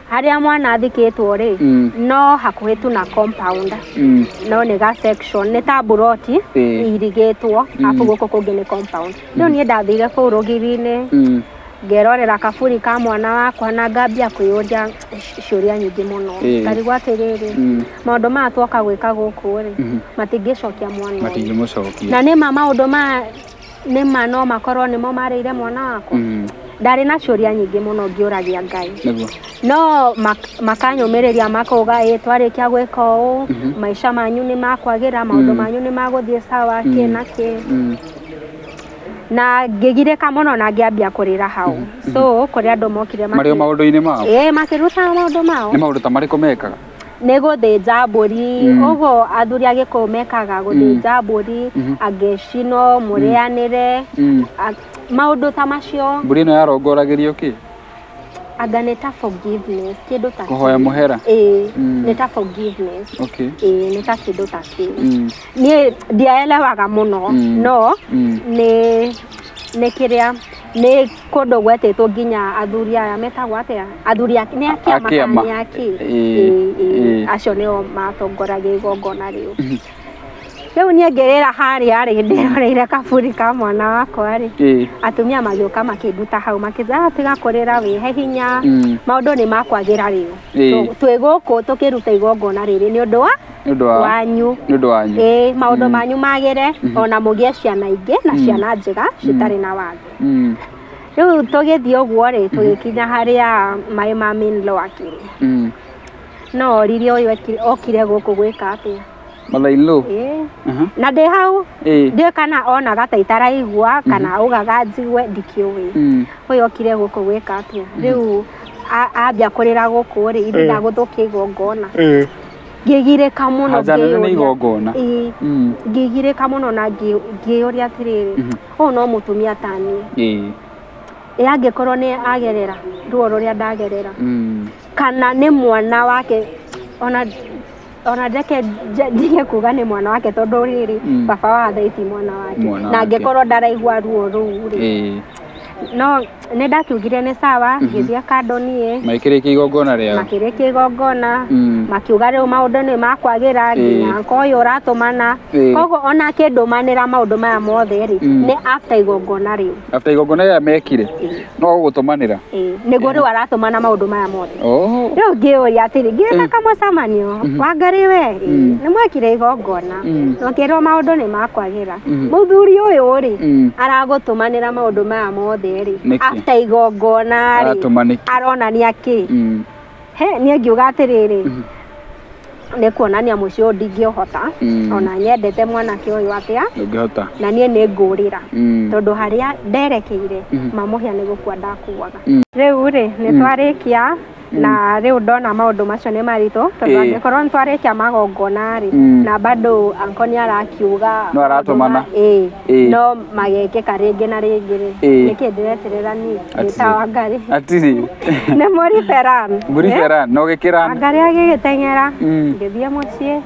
haria mwana athikitwo ri no hakuhi tu na compound no ni ga section ni ta buroti irigitwo apu guko kungi ni compound riu ni ndathire ku rugiri-ini ngerorera kaburi ka mwana wakwa na ngambia kwiyuria ciuria nyingi muno ngarigwa atiriri maundu ma twoka gwika guku ri matingicokia mwana na ni maundu ma ni no makorwo ni mo marire mwana wakwa ndari na ciuria nyingi muno ngiuragia Ngai no makanyumireria makoga twarikia gwika uu maisha manyu ni makwagira maundu manyu ni maguthie sawa kina ki na ngigireka muno na ngiambia kurira hau so kuria andu mokire maundu-ini mao makiruta maundu mao ni maundu ta mariko mekaga ni guthija mburi uguo athuri agiko mekaga guthija mburi agecino murianire maundu ta macio mburi no yarongoragirio ki anga neta forgiveness kindu ta kuhoya muhera neta forgiveness neta kindu ta ki ni ndiaelewaga muno no ni nä kä rä a nä kå ndå gwetätwo nginya athuri aya metagwo atä athuri nä akä acio nä o matongoragia igongona rä u rä u niä ngä rä ra harä a rä ndä roreire kaburi ka mwana wakwa rä atumia magä å ka makä nduta hau makä tiga kå rä ra wä he hinya maå ndå nä makwagä ra rä u twä gå kå tå kä ruta igongona rä rä nä å ndå wanyu maå ndå manyu magä re ona må gä e ciana ingä na ciana njega citarä na watho rä u tå gä thiä å guo rä tå gä kinya harä a maä ma minlo akä rä no oririe å yå okire gå kå gwä ka atä Malailo. Na ndä hau ndä kana ona gata itaraigua kana ugaga njigwe ndikiuwi å yå okire gå kå gwä ka atä rä u ambia kå rä ra gå kå rä ithe ndagå thå kä igongona ngä girä ka må no ngä girä ka må no na ngä å ria atä rä rä å no må tumia tani angä korwo nä agerera ruo rå rä a ndagerera kana nä mwana wake ona ndeke ndige kuga nä mwana wake tondå rä rä baba wa thaiti mwana wake na angä korwo ndaraigua ruo rå u rä no nä ndakiugire nä sawa ngä thiä kando niä makä rä kä igongona rä makä rä kä igongona makiuga rä u maå ndå nä makwagä ra nginya å yå å ratå mana koguo ona akä ndå manä ra maå ndå maya mothe rä nä after igongona rä u after igongona rä a mekire no gå tå manä ra nä guo rä u aratå mana maå ndå maya mothe rä u ngä å ria atä rä ngä ka kamũcemanio wangarä we nä mwekire igongona no kä rwo maå ndå nä makwagä ra må thuri å yå rä aragå tå manä ra maå ndå maya mothe rä after igongona rĩ aronania kä he niĩ ngiuga atä rä rĩ nä kuonania må cio ndingä å hota ona nyendete mwanake å yå atä a na niĩ nä ngå rä ra tondå harä a nderekeire mamå hia nä gå kua ndakuaga rä u rä nä twarä kia na rä u ndona maå ndå macio nä maritå tondå angä korwo nä twarä kia magongona rä na bado anko nä arakiuga no aratå mana no mageke ka rä ngä na rä ngä rä nä kä ndä reterä ra nä ta wangarä atirä nä må no gä kä ran wangarä agä gä teng'era ngä thiä må ciä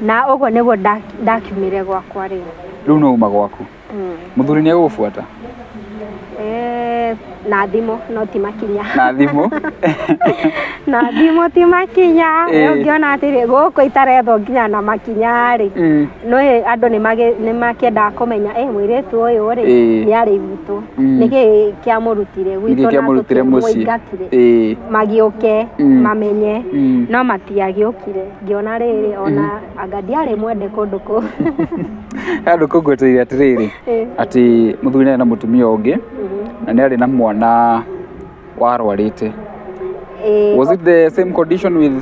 na å guo nä guo ndakiumä re gwakwa rä rä u no uma gwaku må thuri nä egå gå buata na thimå no ti makinya na thimå na thimå ti makinya å ngä ona atä rä gå kå itarethwo nginya na makinya rä no andå nä makiendaga kå menya mwä rä tu å yå rä nä arä witå nä kä kä amå rutire gwitå mũingatire magä å ke mamenye no matiagä å kire ngä ona rä rä ona anga ndiarä mwende kå ndå kå andå kå ngweteire atä rä rä atä må thuri na må tumia å ngä na nä arä na mwana warwarä te was it the same condition with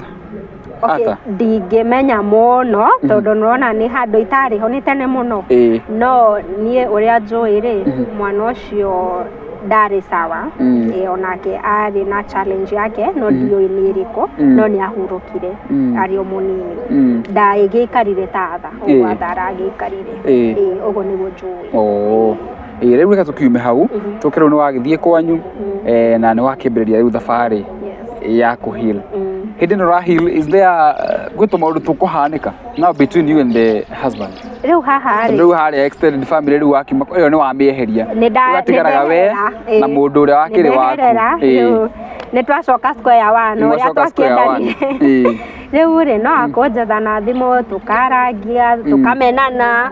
Arthur? Ndingä menya må no tondå nona nä handå itarä ho nä tene må no no niä å rä a njå rä mwana å cio ndarä sawa onake arä na challenge yake no ndiå nä rä kå no nä ahurå kire arä o må nini ndagä ikarire tatha å guo atha aragä ikarire å guo nä guo njå rä u reka tå kiume hau tå kä rä u nä wagä thiä kwanyu na nä wakä mbä rä ria rä u thabarä ya kå hil hä ndä ä no rahil is there gwä tå maå ndå tå kå hanä ka now between you and the husband rä u haha rä u harä extended family rä u wakiuma ä yo nä wamä eheria ũgatigaraga we na må ndå å rä a wakä rä waku nä twacoka square one å rä a twakiendanire rä u rä no akå njetha na thimå tå karangia tå kamenana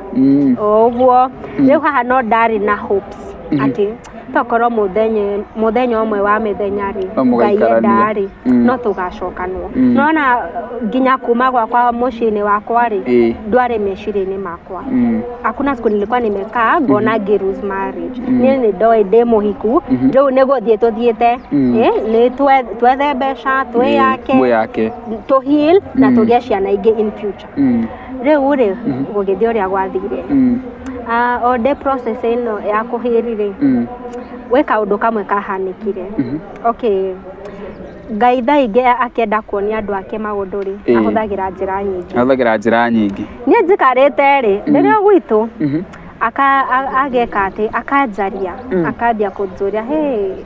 å guo rä u haha no ndarä na hopes atä tokorwo må thenya å mwe wa mä thenya rä ngai enda rä no tå gacokanwo nona nginya kuma gwakwa må ciä-inä wakwa rä ndwarä meciria-inä makwa hakuna siku nilikuwa nimekaa ngona ngä marriage niä nä ndoä ndä må hiku rä u nä gå thiä tå thiä te nä twethe mbeca twä yake tå heal na tå gä ciana ingä in future rä u rä gå gä thiä å rä a gwathire o ndä process ĩno ya kå hä ri rä gwä kaå ndå kamwe kahanä-kire ngai tha ingä akenda kuonia andå ake maå ndå rä ahå thagä ra njä ra nyingä njä ra nyingä niä njikarä te rä rä rä o gwitå ageka ati akanjaria akambia kunjuria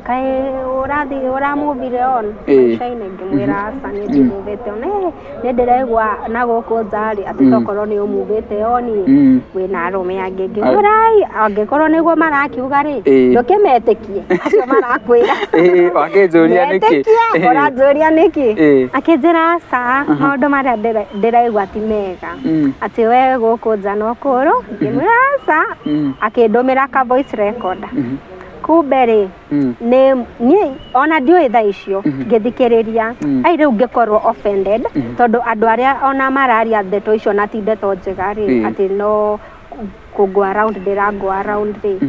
kae uramuvire on shaine ngimwira aca ni ndimuvite on ni ndiregwa na guku njari ati tokorwo ni umuvite oni wina arume angi ngimwirai angikorwo niguo marakiuga ri ndukimetekie acio marakwira wakinjuria niki uranjuria niki akinjira aca maundu maria ndiraigua ti mega ati we guku nja no kuru ngimwira aca akindumira ka voice record kumbe ri ni ona ndioi tha icio ngithikiriria ai riu ngikorwo offended tondu andu aria ona mararia ndeto icio na ti ndeto njega ri ati no go around ndirago around ri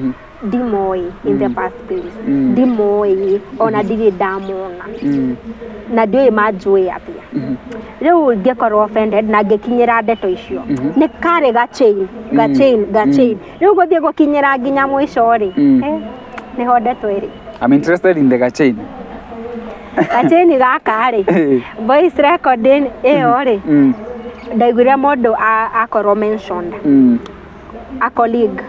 ndimoi in the first place ndimoi ona ndiri ndamona na ndioi manjui atia riu ngikorwo offended na ngikinyira ndeto icio ni kare gachain riu guthie gukinyira nginya mwisho ri ni ho ndeto iri. I'm interested in the gachain gaka ri voice recording iyo ri ndaiguire mundu akorwo mentioned a colleague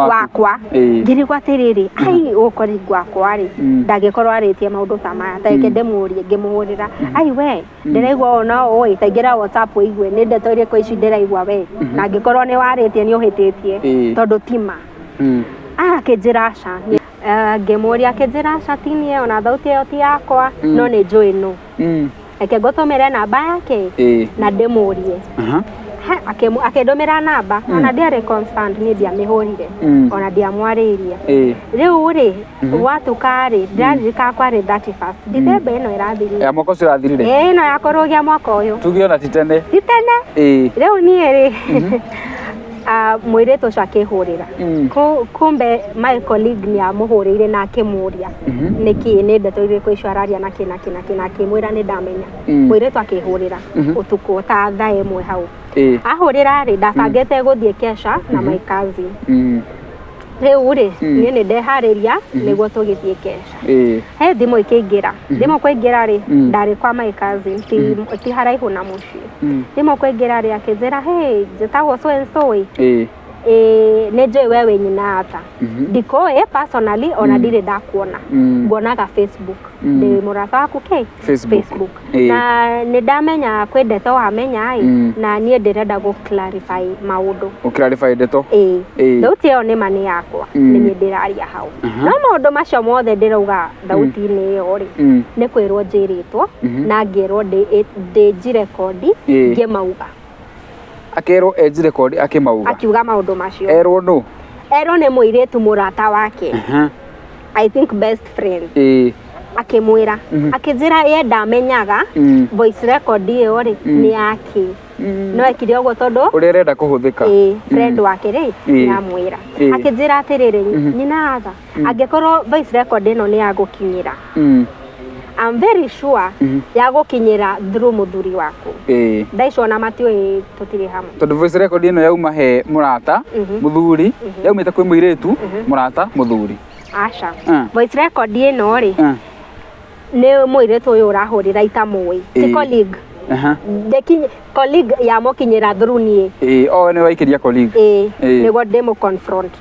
wakwa ngirigwa tiriri ai ukori gwakwa ri ndagikorwo aritie maundu ta maya teke ndemurie ngimuhurira ai we ndiraigwa ona oi taingira WhatsApp igwe ni ndeto iriko ici ndiraigwa we na ngikorwo ni waritie ni uhititie tondu tima akinjira aca ngimuria akinjira aca tinie ona thauti iyo ti yakwa no ni njui nu eke ngutumire namba yake na ndimurie akindumira namba ona ndiari constant ni ndiamihurire ona ndiamwaririe riu ri watukari ndirika kwari 31st December ino irathirire ya mwaka ucio irathirire ino yakurugia mwaka uyu tugi ona titene riu nie ri mwiritu ucio akihurira kumbe my colleague ni amuhurire na akimuria niki ni ndeto iriko icio araria na kina kimwira ni ndamenya mwiritu akihurira utuku ta thaa imwe hau ahurira ri ndacangite guthie kesha na my cousin riu ri ni ndehariria niguo tugithie kesha he thimu ikiingira thimu kuingira ri ndari kwa my cousin ti haraihu na mucii thimu kuingira ri akinjira njitagwo so and so ni njui wewe nyina ata ndikoe personally ona ndire ndakuona nguonaga Facebook ndi murata waku Facebook na ni ndamenya kwi ndeto wamenya na nie ndirenda gu clarify maundu clarify ndeto thauti iyo ni mani yakwa ni ndiraria hau no maundu macio mothe ndirauga thauti-ini iyo ri ni kwirwo njiritwo na ngirwo ndi njirekodi ngimauga akero edge record akimauga akiuga maundu macio erwo no ni muiritu murata wake I think best friend akimwira akinjira ye ndamenyaga voice record iyo ri ni yake no ekire ugo tondu urerenda kuhuthika friend wake ri namwira akinjira atiriri nyina atha angikorwo voice record ino ni yagukinyira I'm very sure ya gukinyira through muthuri waku ndaico na matio tutiri hamwe tondu voice record ino yauma he murata muthuri yaumite kwi muiritu murata muthuri aca voice record ino ri ni muiritu uyu urahurira itamui ti colleague colleague ya mukinyira through nie ni waikiria colleague niguo ndimu confront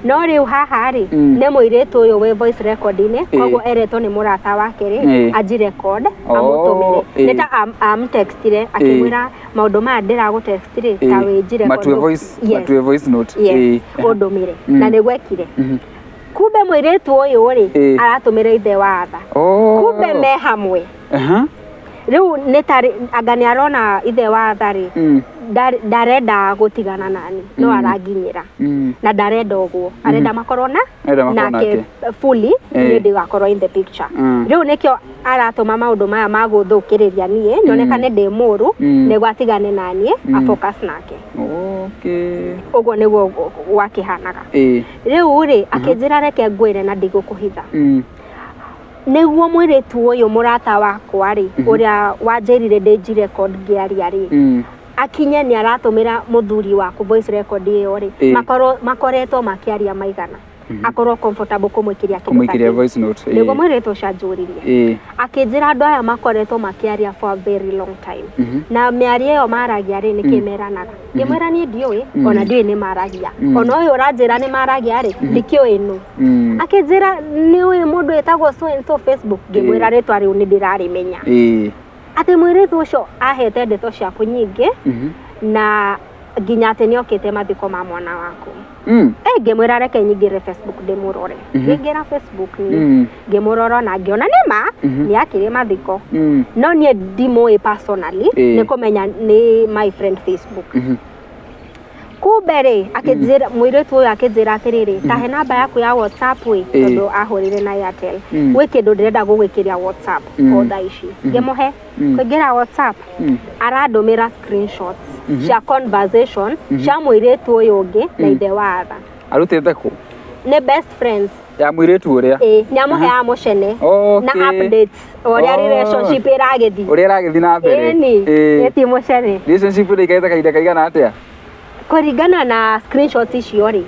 no riu haha ri ni muiritu uyu we voice recording koguo eretwo ni murata wake ri aji record amutumire nita amtextire akimwira maundu maya ndiragutextire ta winjire matue voice note udumire na nigwekire kumbe muiritu uyu ri aratumire ithe watha kumbe me hamwe riu nitari agani arona ithe watha ri ndarenda gutigana nani no araginyira na ndarenda uguo arenda makorwo nake fully ni ndigakorwo in the picture riu nikio aratuma maundu maya maguthukiriria nie nyonekane ndi muru niguo atigane nanie a focus nake uguo niguo wakihanaga riu ri akinjira reke ngwire na ndigukuhitha niguo mwiritu uyu murata wakwa ri uria wanjirire ndi record ngiaria ri akinye ni aratumira muthuri waku voice record iyo ri makoretwo makiaria maigana akorwo comfortable kumwikiria kumwikiria voice note niguo mwiretu ucanjuririe akinjira andu aya makoretwo makiaria for a very long time na miaria iyo maragia ri nikimeranaga ngimwira ni ndiui ona ndiui ni maragia ona uyu uranjira ni maragia ri ndikiui nu akinjira ni uyu mundu etagwo so and so Facebook ngimwira ritwa riu ni ndirarimenya ati mwiretu ucio ahete ndeto ciaku nyingi na nginya ati ni okite mathiko ma mwana waku ngimwira reke nyingire Facebook ndimurore ngingira Facebook ni ngimurora na ngiona nima ni akire mathiko no nie ndimoi personally ni kumenya ni my friend Facebook kubere akijira mwiretu uyu akijira atiriri tahe namba yaku ya WhatsApp we tondu ahurire na Airtel we kindu ndirenda gugwikiria WhatsApp otha ici ngimuhe kuingira WhatsApp arandomira screenshots cia conversation cia mwiretu uyu ungi na ithe wa atha arutete ku ni best friends ya mwiretu uria ni amuhe amucene na updates oria relationship iragithi na mbere eti mucene relationship ri kaita kaida kaigana atia kuringana na screenshots icio ri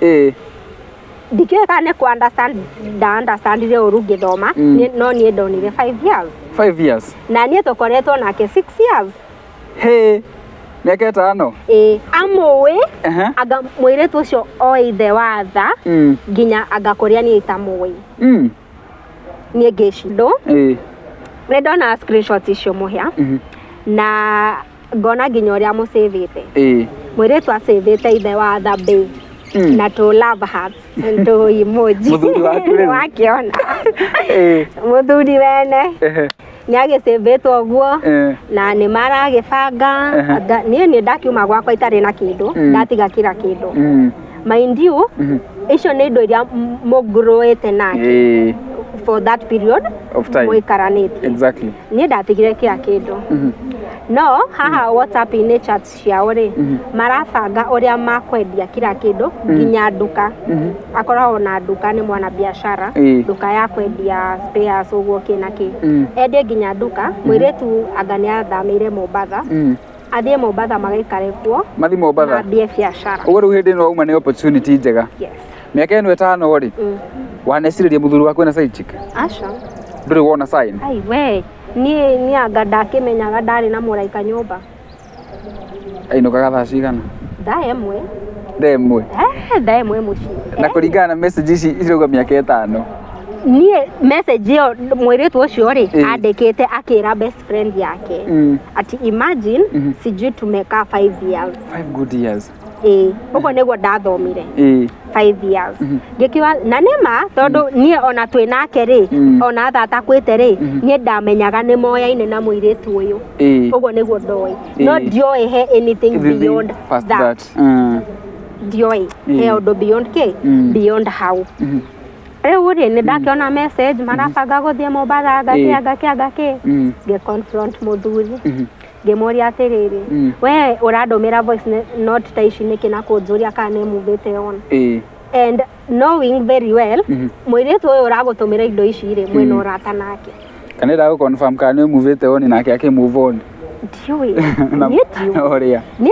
ndikiwe kana ku understand ire uru ngithoma no nie ndonire 5 years na nie tokoretwo nake 6 years miaka itano amwe aga mwiretu ucio oithe watha nginya agakoria ni itamwe nie ngishindo ne ndona screenshots icio muhia na ngona nginya uria musavete mwiretu asavete ithe watha be na to love hearts ndo emoji wakiona muthuri wene niagisevetwo guo na ni maragibanga ni ndakiuma gwakwa itari na kindu ndatiga kira kindu mind you icio ni ndo iria mugroete nake for that period of time muikaranite exactly ni ndatigire kira kindu no haha WhatsApp ni chats ciao ri marabanga uria makwendia kira kindu nginya nduka akoragwo na nduka ni mwana biashara nduka ya kwendia spares uguo kina ki endie nginya nduka mwiretu agani athamire Mombasa athie Mombasa magaikare kuo mathi Mombasa ambie biashara uguo ru hindi no uma ni opportunity njega miaka ino itano ri waneciririe muthuri waku na side chick aca nduri wona sign ai we ni anga ndakimenyaga ndari na muraika nyumba ainukaga thaa cigana thaa imwe muci na kuringana na message ici irauga miaka itano ni message yo mwiretu ucio ri andikite akira best friend yake ati imagine sijui tumeka 5 years 5 good years uko niguo ndathomire 5 years gikiwa na nima tondu nie ona twinake ri ona thata kwite ri nie ndamenyaga ni moyaine na mwiretu uyu ugo niguo ndoi no ndioi he anything beyond that ndioi he undu beyond ke beyond how riu ri ni ndakiona message marabanga guthie Mombasa agaki ge confront muthuri ngimuria atiriri we urandomira voice note ta ici niki na kunjuria kana muvete on and knowing very well mwiretu uyu uragutumira indo ici ri mwena urata nake kana nda confirm kana muvete on nake ake move on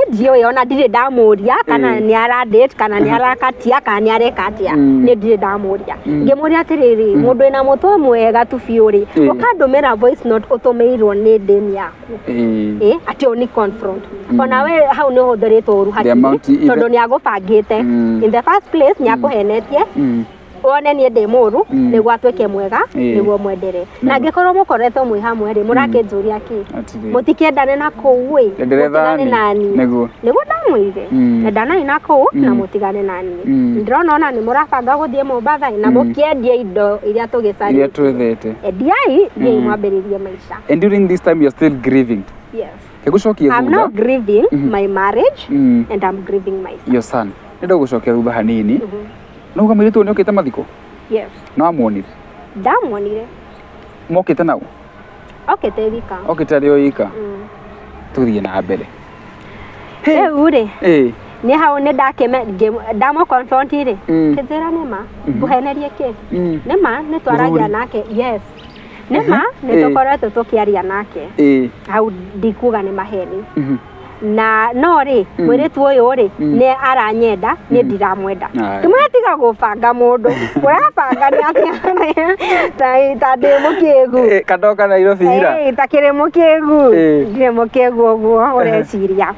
ndioi ona ndire ndamuria kana ni ara date kana ni arakatia kana ni arekatia ni ndire ndamuria ngimuria atiriri mundu ina mutwe mwega tu fiuri ukandumira voice note utumeirwo ni deni yaku ati oni confront ona we hau ni huthiritwo uru hakiri tondu ni agubangite in the first place ni akuhenetie one ni ndi muru niguo atweke mwega niguo mwendere na ngikorwo mukoretwo mwi hamwe ri murakinjuria ki mutikendane na kuui mutigane nani niguo ndamwire na ndana ina kuu na mutigane nani ndirona ona ni murabanga guthie Mombasa na mukiendie indo iria tugicaria twethete endiai ni mwambiririe maisha and during this time you're still grieving I'm not grieving my marriage and I'm grieving myself your son ndio gucokia thutha hanini no kamiritu ni okite mathiko no amuonire ndamuonire mokite nau okite wika okite rio ika tuthie na mbere uri ni hau ni ndamo confront ire kizira nima buhenerie ki nima ni twaragia nake nima ni tukoretwo tukiaria nake hau ndikuga ni maheni na no ri mwiretu uyu ri ni aranyenda ni ndiramwenda tumatiga gubanga mundu urabanga ni atia ta ndi mukigu kadoka na iro fira takire mukigu ndire mukigu oguo ureciria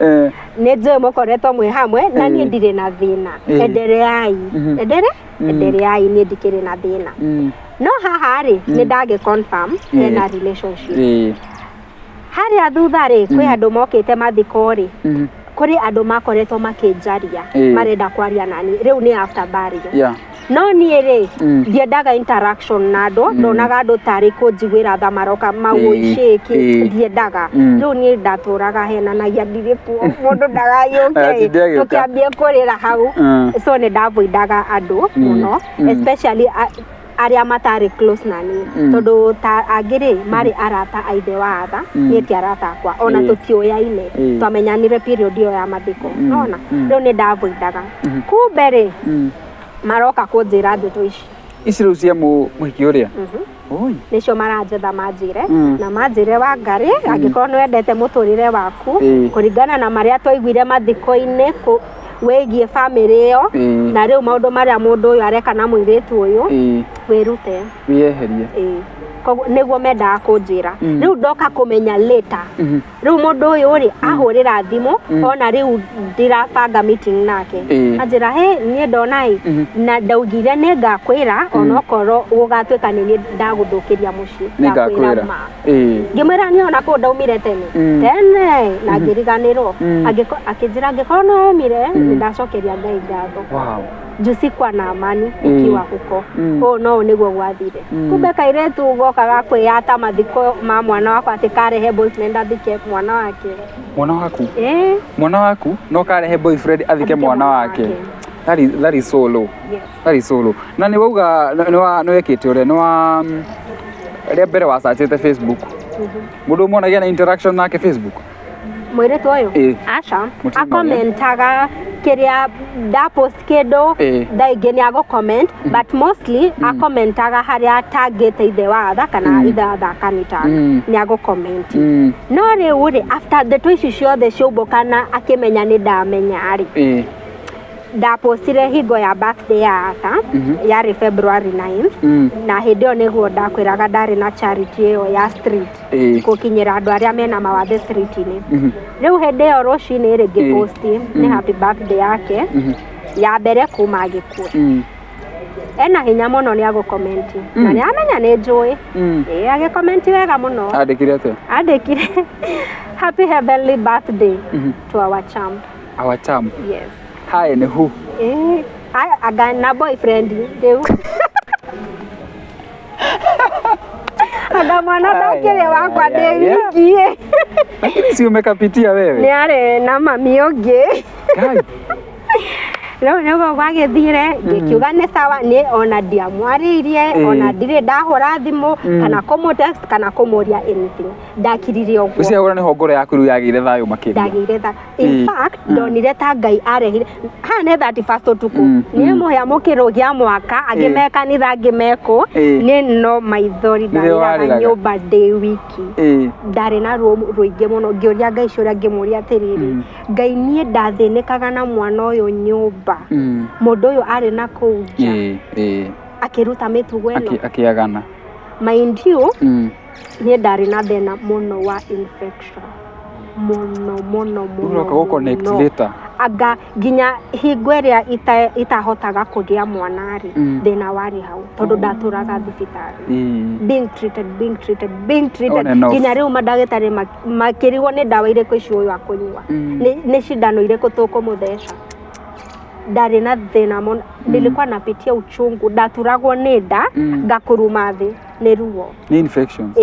ni nje mukoretwo mwe hamwe na ni ndire na thina endereai endereai ni ndikire na thina no haha ri ni ndage confirm ena relationship hari athutha ri kwi andu mokite mathiko ri kuri andu makoretwo makinjaria marenda kwaria nani riu ni after burial no ni ri ndiendaga interaction na andu ndonaga andu tari kunjiguira tha maroka mauishiki ndiendaga riu ni ndaturaga henanagia ndiripuo mundu ndagayuke tukiambie kurira hau so ni ndavoidaga andu muno especially aria matari close nani tondu ta agire mari arata aithe wa atha ni ti arata kwa ona tutioyaine twamenyanire period yo ya mathiko nona riu ni ndavoidaga kumbere maroka kunjira ndeto ici riu cia muhiki uria nicio maranjetha manjire na manjire wa ngari angikorwo ni wendete muturire waku kuringana na maria twaiguire mathiko-ini wegie family yo na riu maundu maria mundu uyu areka na muiritu uyu wirute wieherie niguo mendaga kunjira riu ndoka kumenya later riu mundu uyu ri ahurira thimu ona riu ndirabanga meeting nake anjira ni ndonai na ndaugire ni ngakwira ona okoro ugatwika ni ndaguthukiria mucii ngakwira ngimwira ni ona ku ndaumire tene na ngiriganirwo akinjira ngikorwo no umire ndacokeria Ngai ngatho jusi kwa na amani ukiwa huko no niguo gwathire kumbe kairetu gokaga kwiyata mathiko ma mwana wakwa atikarehe boyfriend athike mwana wake mwana waku no karehe boyfriend athike mwana wake that is so low that is so low na ni wauga no wekite ure no wa ria mbere wa searchite Facebook mundu monagia na interaction nake Facebook mwiretu uyu aca akomentaga kiria da post kido daige ni ago comment but mostly akomentaga haria tagete ithe wa atha kana ithe atha kanita ni ago comment no riu ri after the twici ciothe ciumbukana akimenya ni ndamenya ari da postire higo ya birthday ya atha yari February 9th na hidio niguo ndakwiraga ndari na charity yo ya street kukinyira andu aria mena mawathe street ini riu hidio rucini ri ngiposti ni happy birthday yake ya mbere kuma gikua ena hinya muno ni ago comment na ni amenya ni njui age comment wega muno andikire ate andikire happy heavenly birthday to our champ yes hi ni who aga na boyfriend deu aga mwana ndakire wakwa ndewikie si umekapitia wewe ni are na mami ongi Leo nego gwagithire ngikiuga ni sawa ni ona ndiamwaririe ona ndire ndahura thimu kana kumu text kana kumuria anything ndakiririe ogwo ucia ura ni hongoro yaku ru yagire thayo makiria ndagire tha in fact ndonire ta Ngai arehire ha ne 31st utuku ni muhya mukirugia mwaka agimeka ni thangi meko ni no maithori ndari nyumba de wiki ndari na ruinge muno ngioria Ngai ciuria ngimuria atiriri Ngai nie ndathinikaga na mwana uyu nyumba mundu uyu ari na kuja akiruta mitugo eno akiagana mind you ni ndari na thina muno wa infection muno uroka connect later aga ginya hingo iria itahotaga kugia mwana ri thina wari hau tondu ndaturaga thibitari being treated ginya riu madagitari makirigwo ni dawa iriku icio uyu akunywa ni shindano iriku tukumutheca ndari na thina muno nilikuwa napitia uchungu ndaturagwo ni nda ngakuruma thi ni ruo ni infections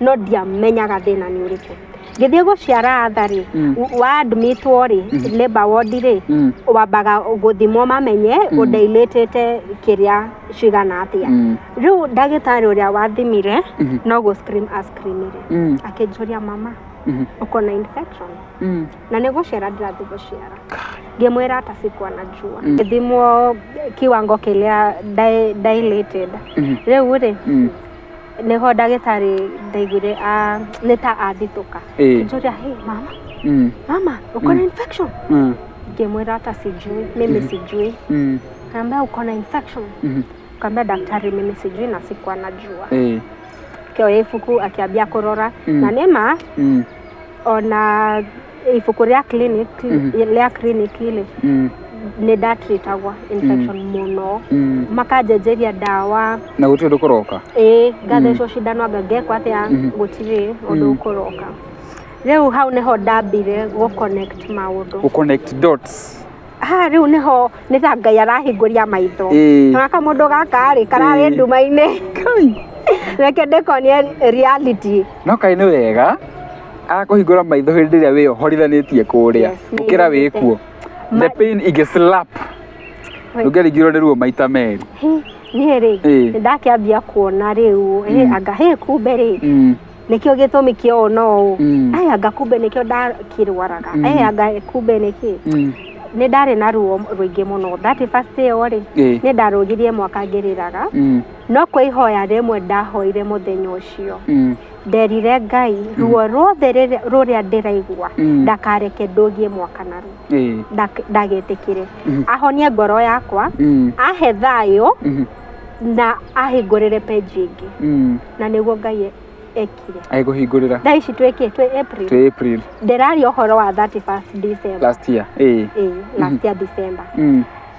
no ndiamenyaga thina ni uriku ngithie guciara athari wa admitwo ri labor ward ri wabaga guthimwo mamenye udailatete kiria cigana atia riu ndagitari uria wathimire no go scream ri akinjuria mama ukona infection na nego ciara ndirathi guciara ngimwira ata sikwa najua thimwo kiwango kilia dilated riu ri neho ndagitari ndaigire nita athituka njuria hey mama mama uko na infection ngemwira hata sijui mimi sijui kaambia uko na infection kaambia daktari mimi sijui na sikuwa najua kio ifuku akiambia korora na nema ona ifuku ya clinic ile ne datritagwa infection muno makajejeria dawa na gutire ndukoroka gatheco shindano agagekwa atia gutire undu ukoroka riu hau neho ndambire go connect maundu go connect dots riu neho nita Ngai arahinguria maitho naka mundu gaka ri karare ndumaine reke ndekonie reality no kai ni wega akuhingura maitho hindi ria wi ohorithanitie kuria ukira wikuo the pain igeslap ndugerigiro ndiruo maita meri ni ri ndakiambia kuona riu anga kumbe ri nikio gitumi kio no anga kumbe nikio ndakirwaraga anga kumbe niki ni ndari na ruo ruingi muno that first day ori ni ndarugirie mwaka ngiriraga no kwihoya rimwe ndahoire muthenya ucio nderire Ngai ruo rothe ruria ndiraigua ndakareke ndugie mwaka naru ndagetikire ahonie ngoro yakwa ahe thayo na ahingurire page ingi na niguo Ngai ekire aiguhingurira thaa ici tweke April nderari ohoro wa 31st December last year last year December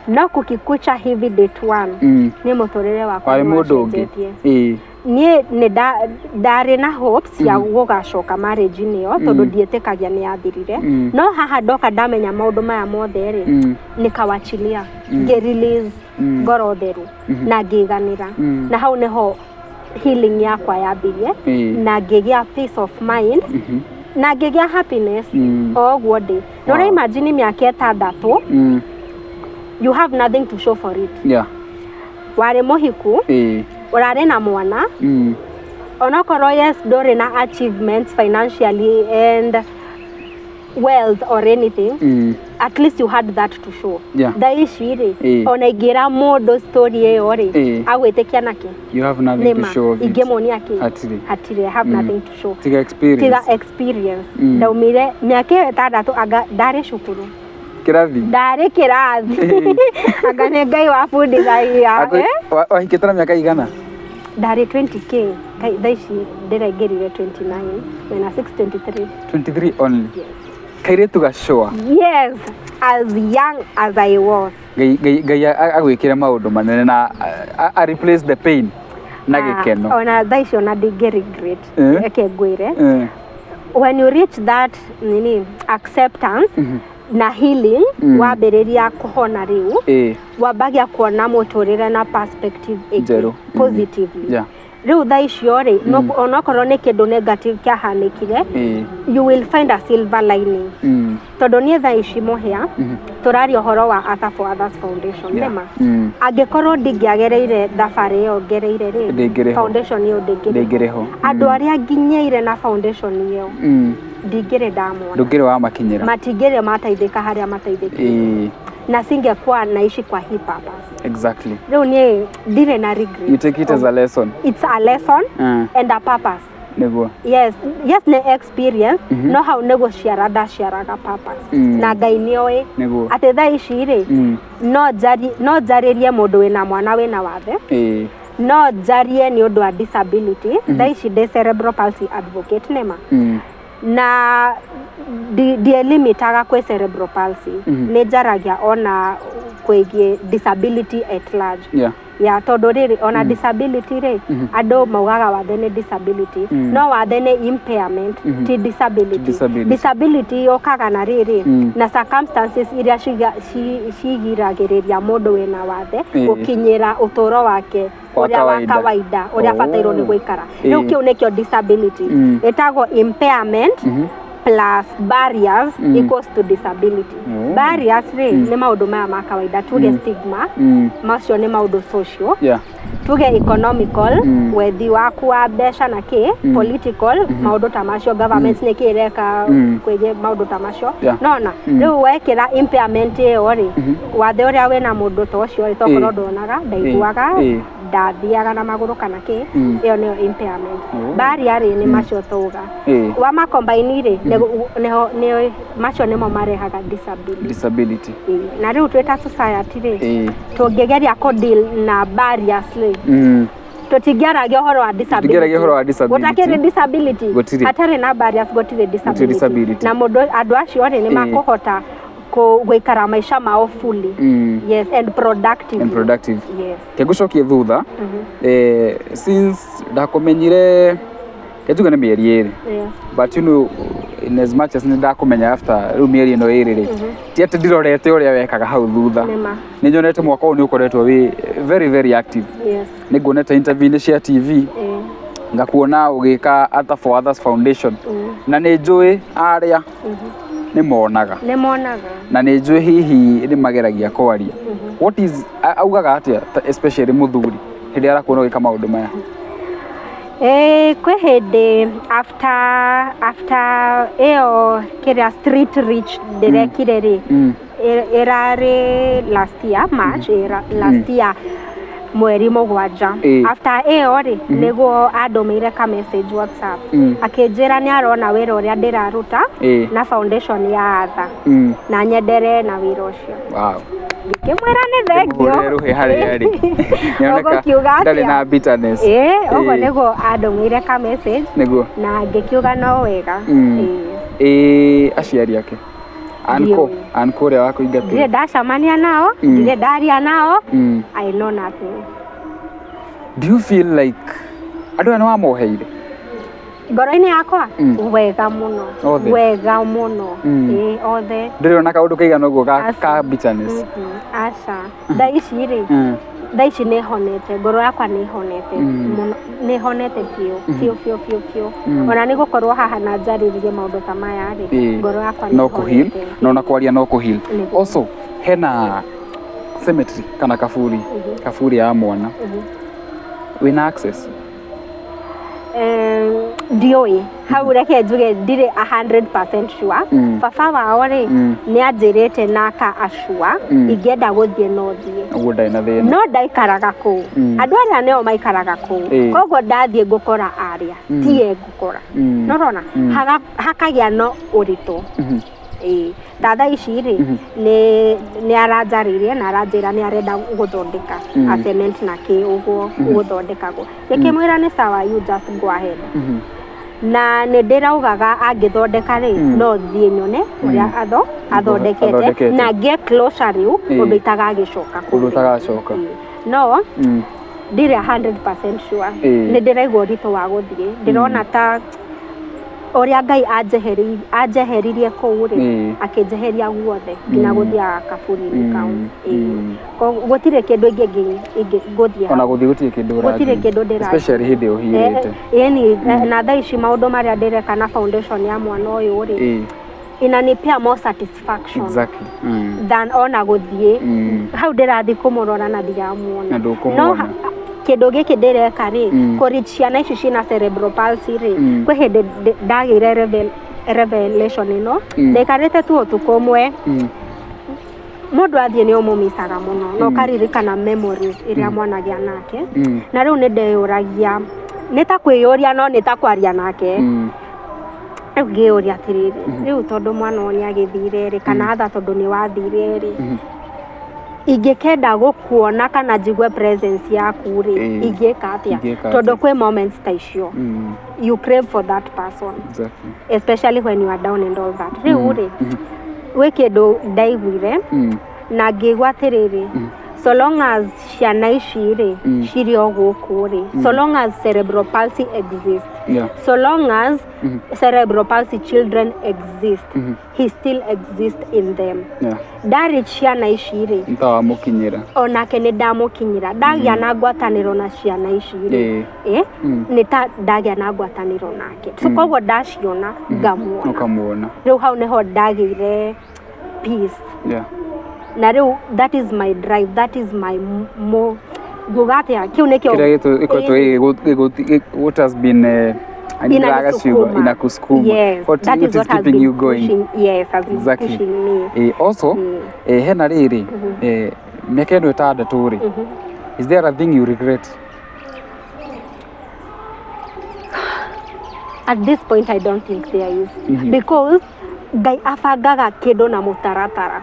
no kukikucha hivi date 1 ni muturire wakwa wari mundu ungi nie ne ndari na hopes ya gugacoka marriage niyo tondu ndietikagia ni yathirire no haha ndoka ndamenya maundu maya mothe ri nikawachilia nge release ngoro theru na ngiganira na hau neho healing yakwa yambirie na ngigia peace of mind na ngigia happiness ogwo ndi no imagine miaka 6 you have nothing to show for it wari muhiku urare na mwana onokoro yes dore na achievements financially and wealth or anything at least you had that to show daishire onaigira modo story eyore agwetekia nake you have nothing to show of it igemoni yake hatire have nothing to show tiga experience ndaumire miaka 6 aga ndare shukuru kirathi ndare kirathi agane Ngai wa fundi Ngai wahikitana miaka igana ndare 20k daishi ndiragerire 29 na 623 only kairetu gashoa yes as young as I was Ngai agwikira maundu manene na I replace the pain na gikeno ona daishi ona regret ekegwire when you reach that acceptance na healing wambiriria kuhona riu wabagia kuona muturire na perspective positively riu thaa icio ri onokorwo ni kindu negative kiahanikire you will find a silver lining tondu nie thaa ici muhia turari ohoro wa Other for Others Foundation nema angikorwo ndingiagereire thabari iyo ngereire ri foundation iyo ndingireho andu aria nginyeire na foundation iyo ndingire ndamona ndungire wa makinyira matingire mataithika haria mataithikire na singekuwa naishi kwa hii purpose exactly riu nie ndire na regret you take it as a lesson it's a lesson and a purpose never yes ne experience no how nego ciaraga purpose na Ngai nioe ate thaa ici ri no jaririe mundu wina mwana wina wathe no jarie ni undu wa disability thaa ici de cerebral palsy advocate nema na limitaga kwe cerebral palsy ne jaragia ona kwegie disability at large ya tondu riri ona disability ri andu maugaga wathe ni disability no wathe ni impairment ti disability yokaga na riri na circumstances iria cigiragiriria mundu wina wathe gukinyira uturo wake uria wa kawaida uria fatairo ni guikara riu kiu nikio disability etagwo impairment plus barriers equals to disability barriers ni maundu maya ma kawaida tuge stigma macio ni maundu social tuge economical wethi waku wa mbeca na ki political maundu ta macio government ni kireka kwije maundu ta macio nona riu wekira impairment iyo ri wathe uria wena mundu to cio ri tokorwo ndonaga ndaiguaga ndathiaga na maguru kana ki iyo niyo impairment baria ri ni macio tuga wa ma combine ri ne macio nimo marehaga disability na riu tweta society ri tungegeria ko deal na barriers ri tutingeragia horo wa disability utakire disability atare na barriers gotire disability na mundu andu acio ri ni makuhota gwikara maisha mao fully yes and productive yes kegucokie thutha since ndakumenyire ketuga ni mieri iri but you know in as much as ndakumenya after mieri no iri ri ti ati ndirorete uria wekaga hau thutha ni nyonete mwaka uyu ni ukoretwo wi very active yes ni ngonete interview cia TV ngakuona ugika at for others foundation na ni njui aria ni monaga na ni njui hihi ni mageragia kwaria what is augaga atia especially Muthuri hindi arakuona ugika maundu maya kwe hede after eo kiria street reach direkire ri erare last year March last year mweri mugwanja after eo ri nego adomeire ka message WhatsApp akinjira ni arona wira uria ndiraruta na foundation ya atha na nyendere na wira ucio wow Kimwera ni thengio ruhe hari nioneka ndari na bitterness ogo nego adomeire ka message nego na ngikiuga no wega aciari yake anko ria wako ingati ndire ndacamania nao ndire ndaria nao I know nothing. Do you feel like andu ana wamoheire ngoro-ini yakwa wega muno othe ndiriona kaundu kaigana uguo ka bitterness aca ndaici ri ndaici ni honete ngoro yakwa ni honete ni honete fiu ona ni gukorwo haha na njaririe maundu ta maya ri ngoro yakwa ni honete no na kwaria no kuhil also hena cemetery kana kafuri ya mwana wina access ndioi hau reke njuge ndire 100% sure baba wao ri ni anjirite naka ashua ingenda guthie no thie uguo ndai na thina no ndaikaraga ku andu aria neo maikaraga ku koguo ndathie ngukora aria tie ngukora no rona hakagia no urito dada ici ri ni aranjaririe na aranjira ni arenda guthondeka a cement na ki uguo guthondekagwo nikimwira ni sawa you just go ahead na ni ndiraugaga angithondeka ri no thie nyone uria athondekete na get closer riu undu itagagicoka no ndire 100% sure ni ndiraigua rito wa guthie ndirona ta oria Ngai anjeheririe kuu ri akinjeheria guothe nginya guthia kaburi kau gutire kindu ingi guthia ona gutire kindu especially hindi uhirite yani na thaici maundu maria ndireka na foundation ya mwana uyu ri inanipea more satisfaction exactly than ona guthie hau ndirathi kumurora na ndiamuona no kindu giki ndireka ri kuri ciana ici cina cerebral palsy ri kwe hindi ndagire revelation ino ndekarite tu utuku mwe mundu athie ni umumisaga muno no karirikana memories iria mwana gia nake na riu ni ndeyuragia nitakwiyuria no nitakwaria nake ngiuria atiriri riu tondu mwana oni agithire ri kana atha tondu ni wathire ri ingekenda gukuona kana jigue presence yaku ri ingeka atia tondu kwe moments ta icio you crave for that person exactly especially when you are down and all that riu ri we kindu ndaiguire na ngigwa atiriri so long as ciana ici ri ciri o guku ri so long as cerebral palsy exists so long as cerebral palsy children exist he still exists in them ndari ciana ici ri ndamukinyira onake ni ndamukinyira ndagia na ngwataniro na ciana ici ri ni ta ndagia na ngwataniro nake so koguo ndaciona ngamuona riu hau niho ndagire peace na riu that is my drive that is my Gugatia kiu nekio what has been in a kusukuma. Yes, what is keeping you going? Pushing, yes, has been exactly. pushing me. Also, hena riri, miaka ino itandatu ri. Is there a thing you regret? At this point, I don't think there is. Because Gai afagaga kido na mutaratara.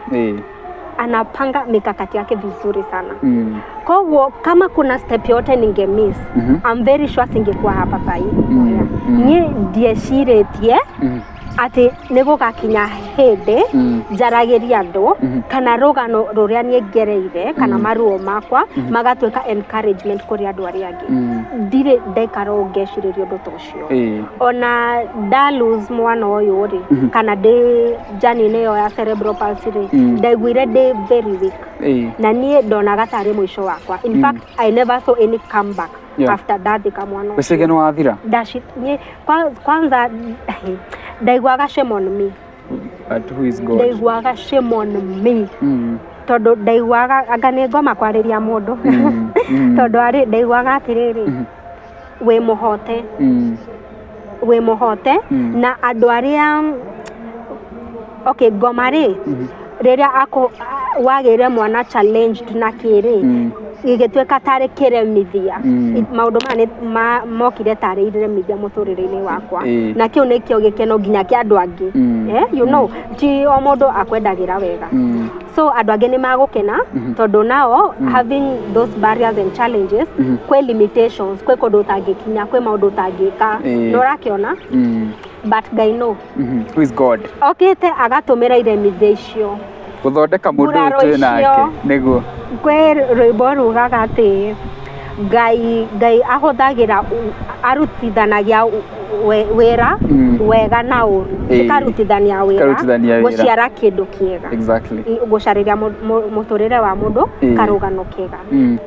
Anapanga mikakati yake vizuri sana. Kwa hivyo kama kuna step yote ninge miss, I'm very sure singekuwa hapa sahi. Nye die shiretie ati nego gakinya hede jarageria ndo kana rogano ruria niegereire kana maruo makwa magatweka encouragement kuri andu aria angi ndire ndekaro ngeciririo ndu tocio ona dalus mwana uyu ri kana de jani neyo ya cerebral palsy ri ndaiguire de very weak na nie ndonaga tari mwisho wakwa. In fact I never saw any comeback after that kamwana wesege no athira dashi nie kwanza ndaigwaga shame on me. But who is God? Ndaigwaga shame on me. Todo ndaigwaga anga nĩ ngoma kwariria mundu todo ari ndaigwaga atiriri we muhote na andu aria okay ngoma ri riria ako wagire mwana challenge na kiri igitweka tare kiremithia maundu mane mokire tare iremithia muturire-ini wakwa na kiu nikio gikeno nginya kia andu angi you know ti o mundu akwendagira wega so andu angi ni magukena tondu nao having those barriers and challenges kwe limitations kwe kundu utangikinya kwe maundu utangika no rakiona but Ngai no who is God okite agatumira iremithia icio guthondeka mundu uyu nake niguo kwe rwimbo rugaga ati Ngai ahuthagira arutithanagia wera wega na uru karutithania wera guciara kindu kiega exactly gucariria muturire wa mundu karugano kiega.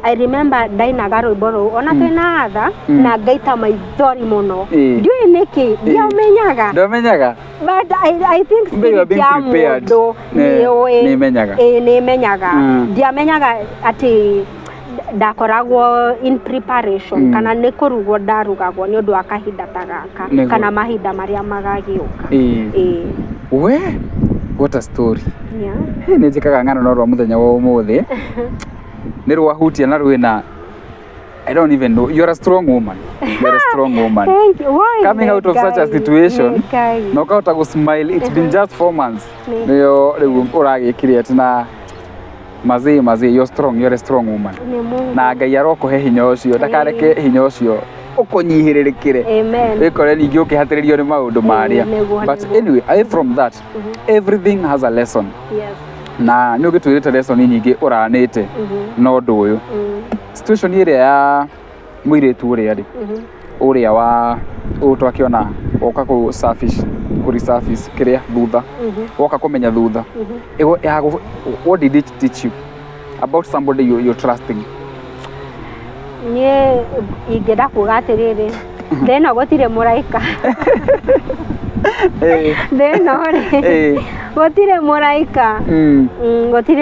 I remember ndainaga rwimbo ru ona twina atha na ngaita maithori muno ndiui niki ndiomenyaga but I think spirit ya mundu ni menyaga ndiamenyaga ati ndakoragwo in preparation kana ne kurugwo ndarugagwo ni undu akahinda tagaka kana mahinda maria magagiuka we what a story ni njikaga ngano no rwa muthenya wa umuthi ni rwahutia na rwina I don't even know. You're a strong woman. You're a strong woman. Thank you. Why coming out of such a situation no kauta go smile. It's been just 4 months niyo uragikire ati na mazi you're strong, you're a strong woman na Ngai arokuhe hinya ucio ndakareke hinya ucio ukunyihiririkire amen wikore ningi ukihatiririo ni maundu maria but anyway away from that everything has a lesson yes na ni ugitwirite lesson nyingi uranite no ndu uyu situation ire ya muiretu uria ri uria wa utwakiona oka ku surface kuri surface kiria thutha woka kumenya thutha what did it teach you about somebody you're trusting? Nie igera kugatiriri thena gotire muraika gotire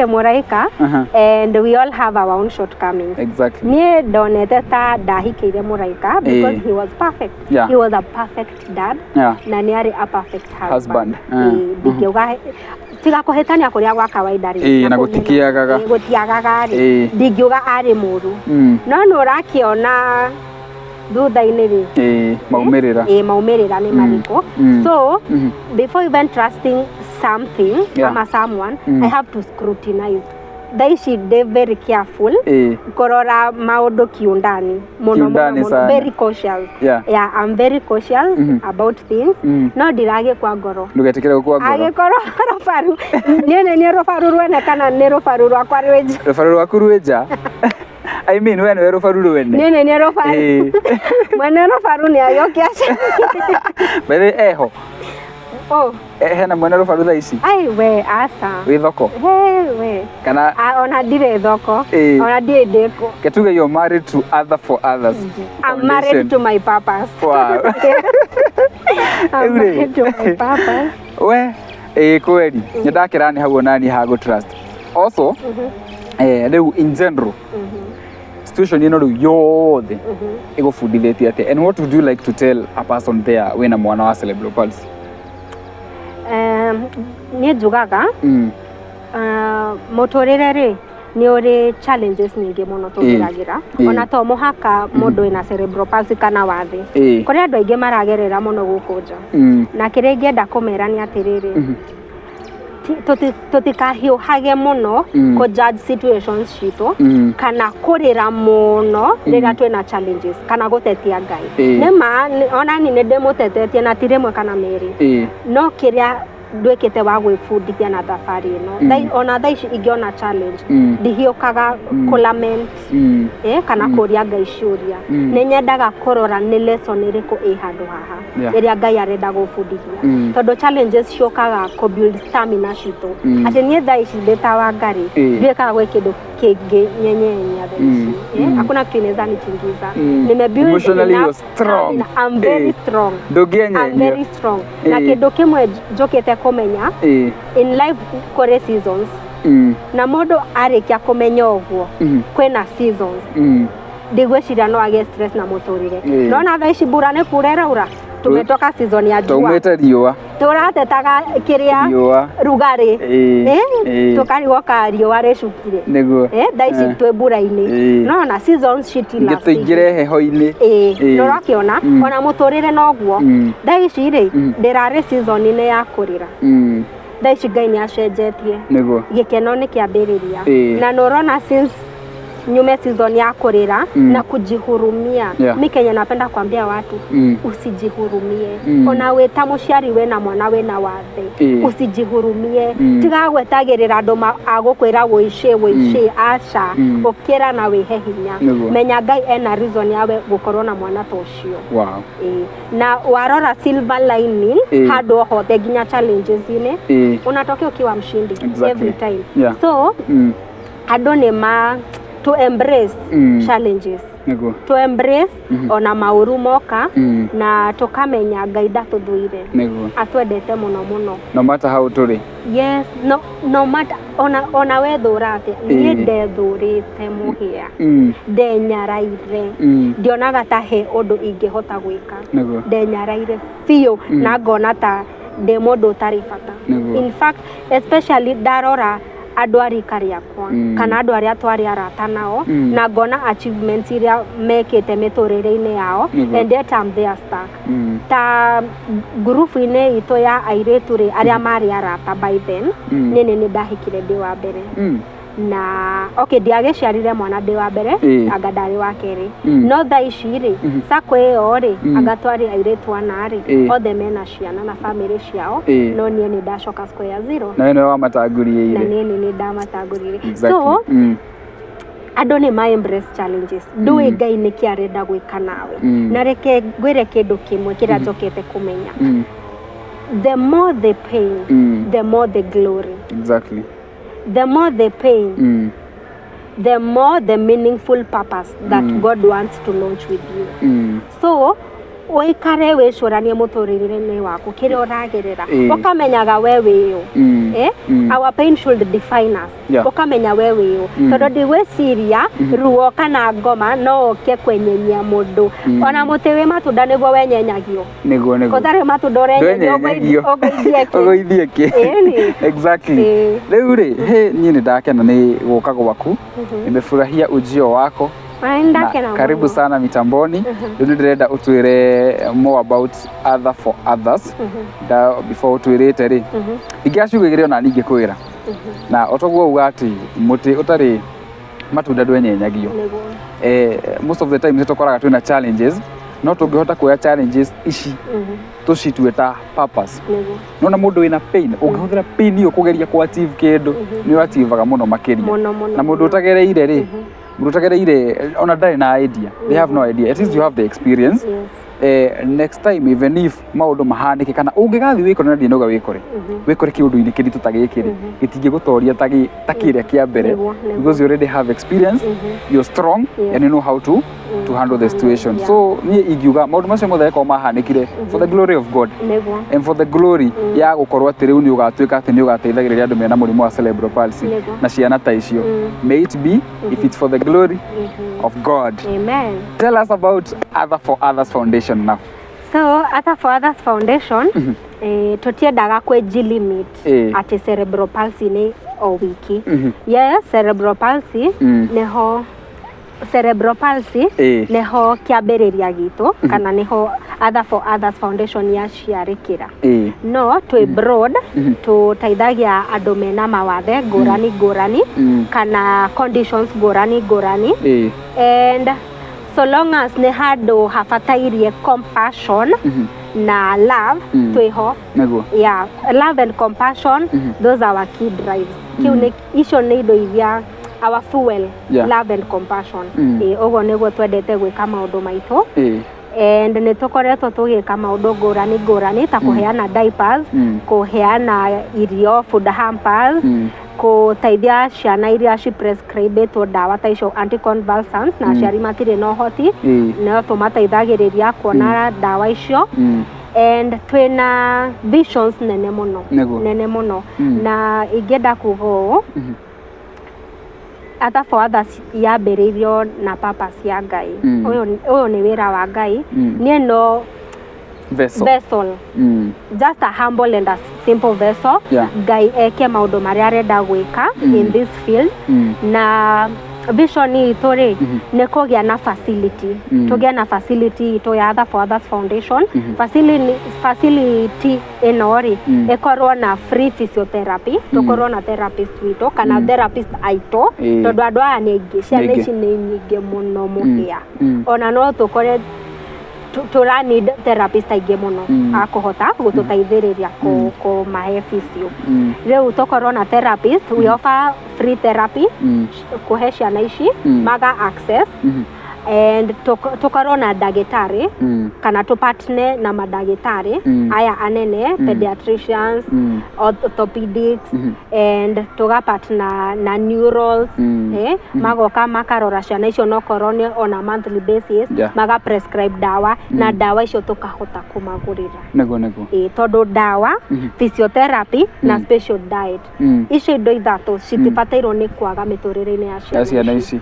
muraika and we all have our own shortcomings. Exactly. Nie donete ta ndahikire muraika because he was perfect. He was a perfect dad na niari a perfect husband. Ndikiuga tiga kuhetania kuria gwa kawaida ri na gutiagaga ri ndikiuga ari muru no nurakiona thutha-ini ri maumirira ni mariko so before even trusting something ama someone I have to scrutinize. They should be very careful korora maundu kiundani muno very cautious I'm very cautious about things no dirage kwa ngoro ndugetikire kwa ngoro agikoro rofaru ni rofaru rwene kana ni rofaru rwakwa rweja rofaru rwaku rweja I mean when we rofaru rwene ni rofaru mwene rofaru ni ayokiacha bere eho hena mwene rofaru tha ici ai we asa wi thoko we kana ona dire thoko ona die deko ketuge you're married to for others I'm married to my purpose. Wow. I'm married to my purpose. We kweli ndakira ni hago nani hago trust also in general situation ino riu yothe igufundithĩtie atia, and what would you like to tell a person there wina mwana wa cerebral palsy? Ni njugaga muturire ri ni uri challenges nyingi muno tugiragira ona to muhaka mundu ina cerebral palsy kana wathi kuri andu aingi maragerera muno gukunja na kire ngenda kumera ni atiriri tutikahiuhage muno ko judge situations citu kana kurira muno rira twina challenges kana gutetia Ngai nema ona ni ndemutetetie na tiremwe kana meri no kiria ndwekete wa gwifundithia na thabari ino ona thaici ingiona challenge ndihiukaga kulament kana kuria Ngai ciuria ni nyendaga kurora ni lesson iriku handu haha iria Ngai arenda gufundithia tondu challenges ciokaga ku build stamina citu ati ni thaici ndetawa Ngari ndwekaga gwe kindu kingi nyenyenya thaici hakuna kitu inaweza nitingiza nimebuild emotionally you're strong. I'm very strong. I'm very strong na kindu kimwe njokete kumenya in life kore seasons na mundu arikia kumenya uguo kwina seasons ndigweciria no age stress na muturire no na thaici mbura ni kurera ura tumetoka season ya jua tumete riua turatetaga kiria rugari tukarigoka riua ricukire niguo thaici twe mbura-ini no na seasons shitila ngituingire heho-ini no rakiona ona muturire noguo thaici ri ndirari season ine ya kurira thaici Ngai ni acenjetie niguo gikeno ni kiambiriria na norona since nyume season ya kurira na kujihurumia mimi Kenya napenda kuambia watu usijihurumie ona weta muciari we na mwana we na wathe usijihurumie tiga gwetagirira andu agukwira wici aca ukira na wihe hinya menya Ngai ena reason yawe gukorwo na mwana ta ucio na warora silver lining handu hothe ginya challenges ine unatokea ukiwa mshindi every time so andu ni to embrace challenges to embrace ona mauru moka na tukamenya Ngai ndatuthuire atwendete muno muno no matter how turi no matter ona wethurate ni ndethurite muhia ndenyaraire ndionaga ta he undu ingihota gwika ndenyaraire fiyo na ngona ta de mundu utari bata in fact especially darora andu arika riakwa kana andu aria twari arata nao na ngona achievements iria mekete miturire-ini yao and yet I'm there stuck ta group ine ito ya airetu ri aria mari arata by then nini ni ndahikire ndi wa mbere na okay ndiageciarire mwana ndi wa mbere anga ndari wa keri no thaici ri sako iyo ri anga twari airetu ana ri othe mena ciana na family ciao no nie ni ndacoka square zero na ino wa matanguriire na ni ndamatanguriire so andu ni ma embrace challenges ndui Ngai ni kiarenda gwika nawe na reke ngwire kindu kimwe kira njokete kumenya the more the pain the more the glory exactly the more the pain the more the meaningful purpose that God wants to launch with you so oikare wicuranie muturire-ini waku kiria uragerera ukamenyaga we wiyo our pain should define us ukamenya we wiyo tondu ndigwiciria ruo kana ngoma no ke kwenyenya mundu ona muti wi matunda niguo wenyenyagio niguo kuthari matunda urenyenyagio ogoithie ki exactly riu ri ni ndakena ni guka gwaku nimefurahia ujio wako karibu sana mitamboni ndio ndirenda utwire more about other for others before utwirite ri ingiacugigire ona ningi kwira na otogwo ugati muti utari matunda ndwenyenyagio most of the time nitokoraga twina challenges no tungihota kuya challenges ici tucitueta purpose no na mundu wina pain ungihuthira pain iyo kugeria ku achieve kindu ni achievaga muno makiria na mundu utagereire ri on a day na idea they have no idea at least you have the experience next time even if maundu mahanike kana ungigathi wikore na ndinoga wikore kiundu-ini kiritu tagikiri gitingi gutoria takiria kia mbere because you already have experience you're strong and you know how to to handle the situation. So ni igiuga maundu macio mothe ko mahanikire for the glory of God and for the glory ya gukorwa ati riu ni ugatwika ati ni ugateithagiriria andu mena murimu wa cerebral palsy na ciana ta icio. May it be if it's for the glory of God. Amen. Tell us about Other for Others Foundation now. So Other for Others Foundation tutiendaga kwejilimit ati cerebral palsy ni o wiki. Yes, cerebral palsy neho neho kiambiriria gitu kana neho Other for Others Foundation ya ciarikira. No twi broad tutaithagia andu mena mawathe ngurani kana conditions ngurani and so long as ne handu hafatairie compassion na love twiho. Yeah, love and compassion, those are our key drives. Kiu icio ni indo iria our fuel, love and compassion. Ogo niguo twendete gwika maundu maitu. And nĩ tũkoretwo tũgĩka maũndũ ngũrani ta kũheana diapers, kũheana irio, food hampers, kũteithia ciana iria prescribĩtwo ndawa ta icio anticonvulsants na aciari matirĩ na ũhoti, no tũmateithagĩrĩria kuona ndawa icio. And twina visions nene muno na ingĩenda kuga ũũ Other for Others yambĩrĩirio na purpose ya Ngai. Ũyũ nĩ wĩra wa Ngai. Niĩ no vessel. Just a humble and a simple vessel. Ngai eke maũndũ marĩa arenda gwĩka in this field. Na vision itũ rĩ nĩ kũgĩa na facility. Tũgĩa na facility itũ ya Other for Others Foundation. Facility ĩno rĩ ĩkorwo na free physiotherapy, tũkorwo na therapist witũ kana therapist aitũ, tondũ andũ aya nĩ aingĩ, ciana ici nĩ nyingĩ mũno mũhĩa. Ona no tũkore tura need therapist aingĩ mũno akũhota gũtũteithĩrĩria kũmahe physio. Rĩu tũkorwo na therapist, we offer free therapy kũhe ciana ici maga access. And tukorwo na ndagĩtarĩ kana tũpartner na mandagĩtarĩ aya anene, pediatricians, orthopedics, and tugapartner na neurals, magoka makarora ciana icio nokorwo ni on a monthly basis, maga prescribe dawa na dawa icio tukahota kumagũrĩra. Tondũ dawa, physiotherapy na special diet icio indo ithatũ citibatairwo nĩ kwaga mĩtũrĩre-inĩ ya ciana ici,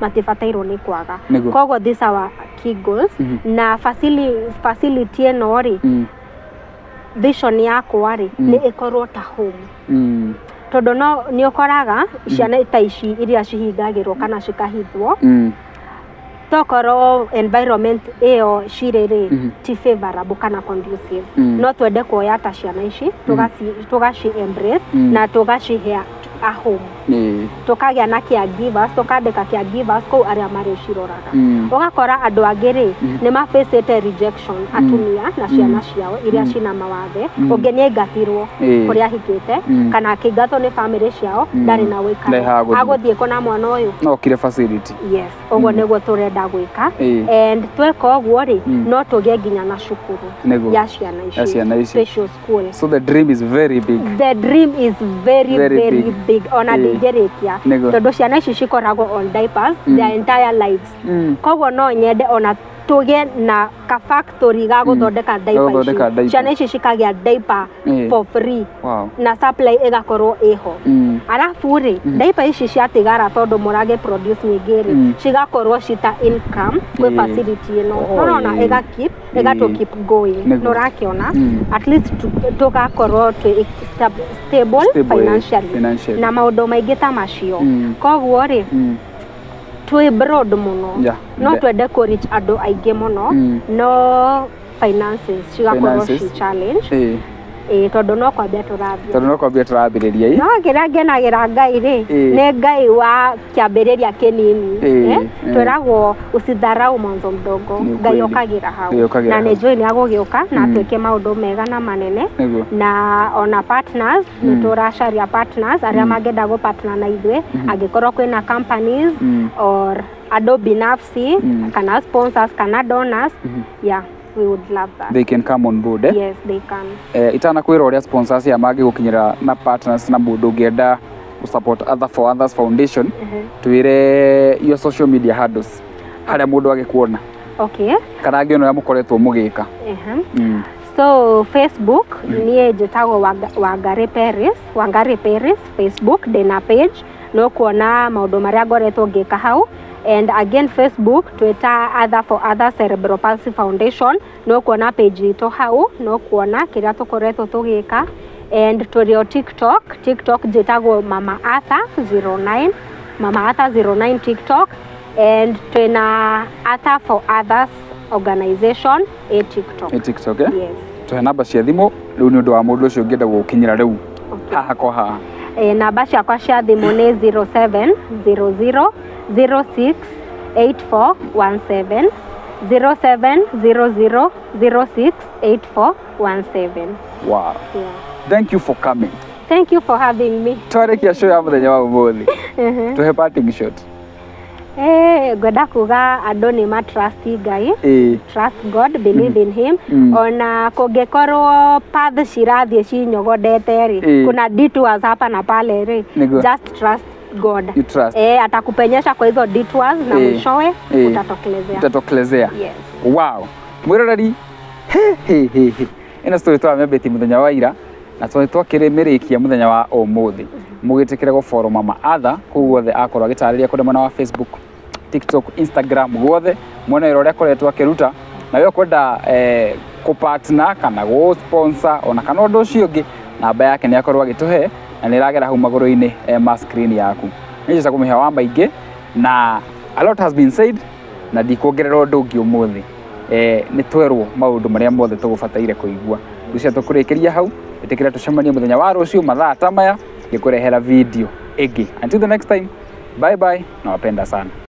matibatairwo nĩ kwaga. Koguo these are our key goals. Na facility ĩno rĩ vision yakwa rĩ nĩ ĩkorwo ta home. Tondũ no nĩ ũkoraga ciana ta ici iria cihingagĩrwo kana cikahithwo tokorwo environment ĩyo cirĩ rĩ ti favorable kana conducive. No twende kuoya ta ciana ici tugaci embrace na tugacihe a home. Tukagĩa na caregivers, tukandĩka caregivers kũu arĩa marĩciroraga. Ũgakora andũ angĩ rĩ nĩ mafacĩte rejection, atumia na ciana ciao iria cina mawathe, ũngĩ nĩ aingatirwo kũrĩa ahikĩte kana akĩingatwo nĩ family ciao ndarĩ na wĩikaro, agũthiĩ kũ na mwana ũyũ no kire facility. Yes, ũguo nĩguo tũrenda gwĩka. And tweka ũguo rĩ no tũgĩe nginya na cukuru ya ciana ici, special school. So the dream is very big. The dream is very big. Ona ndingĩrĩkia tondũ ciana ici cikoragwo on diapers their entire lives. Koguo no nyende ona tũgĩe na ka factory ga gũthondeka diaper ici, ciana ici cikagĩa diaper for free. Na supply ĩgakorwo ĩho. Arabu rĩ diaper ici ciatigara tondũ mũrage produce nyingĩ rĩ cigakorwo cita income kwĩ facility ĩno. Ũrona ĩgatũ keep going. Nũrakĩona at least tũgakorwo twĩ stable financially na maũndũ maingĩ ta macio. Koguo rĩ twĩ broad mũno, no twende kũ reach andũ aingĩ mũno, no finances cigakorwo ci challenge. Tondũ no kwambia tũrambĩrĩria. No kĩrĩa ngenagĩra Ngai rĩ nĩ Ngai wa kĩambĩrĩria kĩnini. Twĩragwo usidharau mwanzo mdogo, Ngai okagĩra hau na nĩ njũĩ nĩ agũgĩũka na twĩke maũndũ mega na manene. Na ona partners nĩ tũracaria partners arĩa mangĩenda gũpartner na ithuĩ, angĩkorwo kwĩna companies or andũ binafsi kana sponsors kana donors. We would love that. They can come on board. Yes, they can. Itana kwĩra ũrĩa sponsors ya mangĩgũkinyĩra na partners na mũndũ ũngĩenda to support Other for Others Foundation, twĩre your social media handles. haria mundu agikuona. Okay. Kana ngĩona ũrĩa mũkoretwo mũgĩka. So Facebook niĩ njĩtagwo Wangari Paris Facebook ndĩna page no kuona maũndũ marĩa ngoretwo ngĩka hau. And again Facebook Twitter for other Cerebral Palsy Foundation no kuona page ito hau no kuona kĩrĩa tũkoretwo tũgĩka. And tũrĩ TikTok njĩtagwo Mama Arthur 09 TikTok. And twina Arthur for Others organization TikTok. Yes. Tuhe namba cia thimu riu ni undu wa mundu ucio ngenda gukinyira riu haha kwa haha. Namba ciakwa cia thimu ni 0700068417 0700068417. Wow. Yeah. Thank you for coming. Thank you for having me. Twarekia show ya muthenya wa umuthi. Tuhe parting shot. Gwenda kuga andu ni ma trust Ngai, trust God, believe in him. Ona kungekorwo path cirathie cinyogodete ri, kuna detours hapa na pale ri, just trust God. You trust. Atakupenyesha kwa hizo detours na mwishowe utatokelezea. Yes. Wow. Mwiroreri. Ina story twamebeti muthenya wa ira na twakiremerikia muthenya wa umuthi. Mugitikire go follow Mama Arthur kuguothe akorwo agitariria kuri mwena wa Facebook, TikTok, Instagram guothe mwena iro ria koretwo akiruta na we kwenda ku partner kana go sponsor ona kana undu ucio ungi namba yake ni akorwo agituhe na ni ragera hau maguru-ini ma screen yaku. Nĩnjĩca kũmĩhe wa maingĩ na a lot has been said na ndikuongerera ũndũ ũngĩ ũmũthĩ. Nĩ twerwo maũndũ marĩa mothe tũgũbataire kũigua. Rĩu tũkũrĩkĩria hau ĩtĩkĩra tũcemanie mũthenya wa rũciũ mathaa ta maya ngĩkũrehera video ĩngĩ. Until the next time, bye bye, nawapenda sana.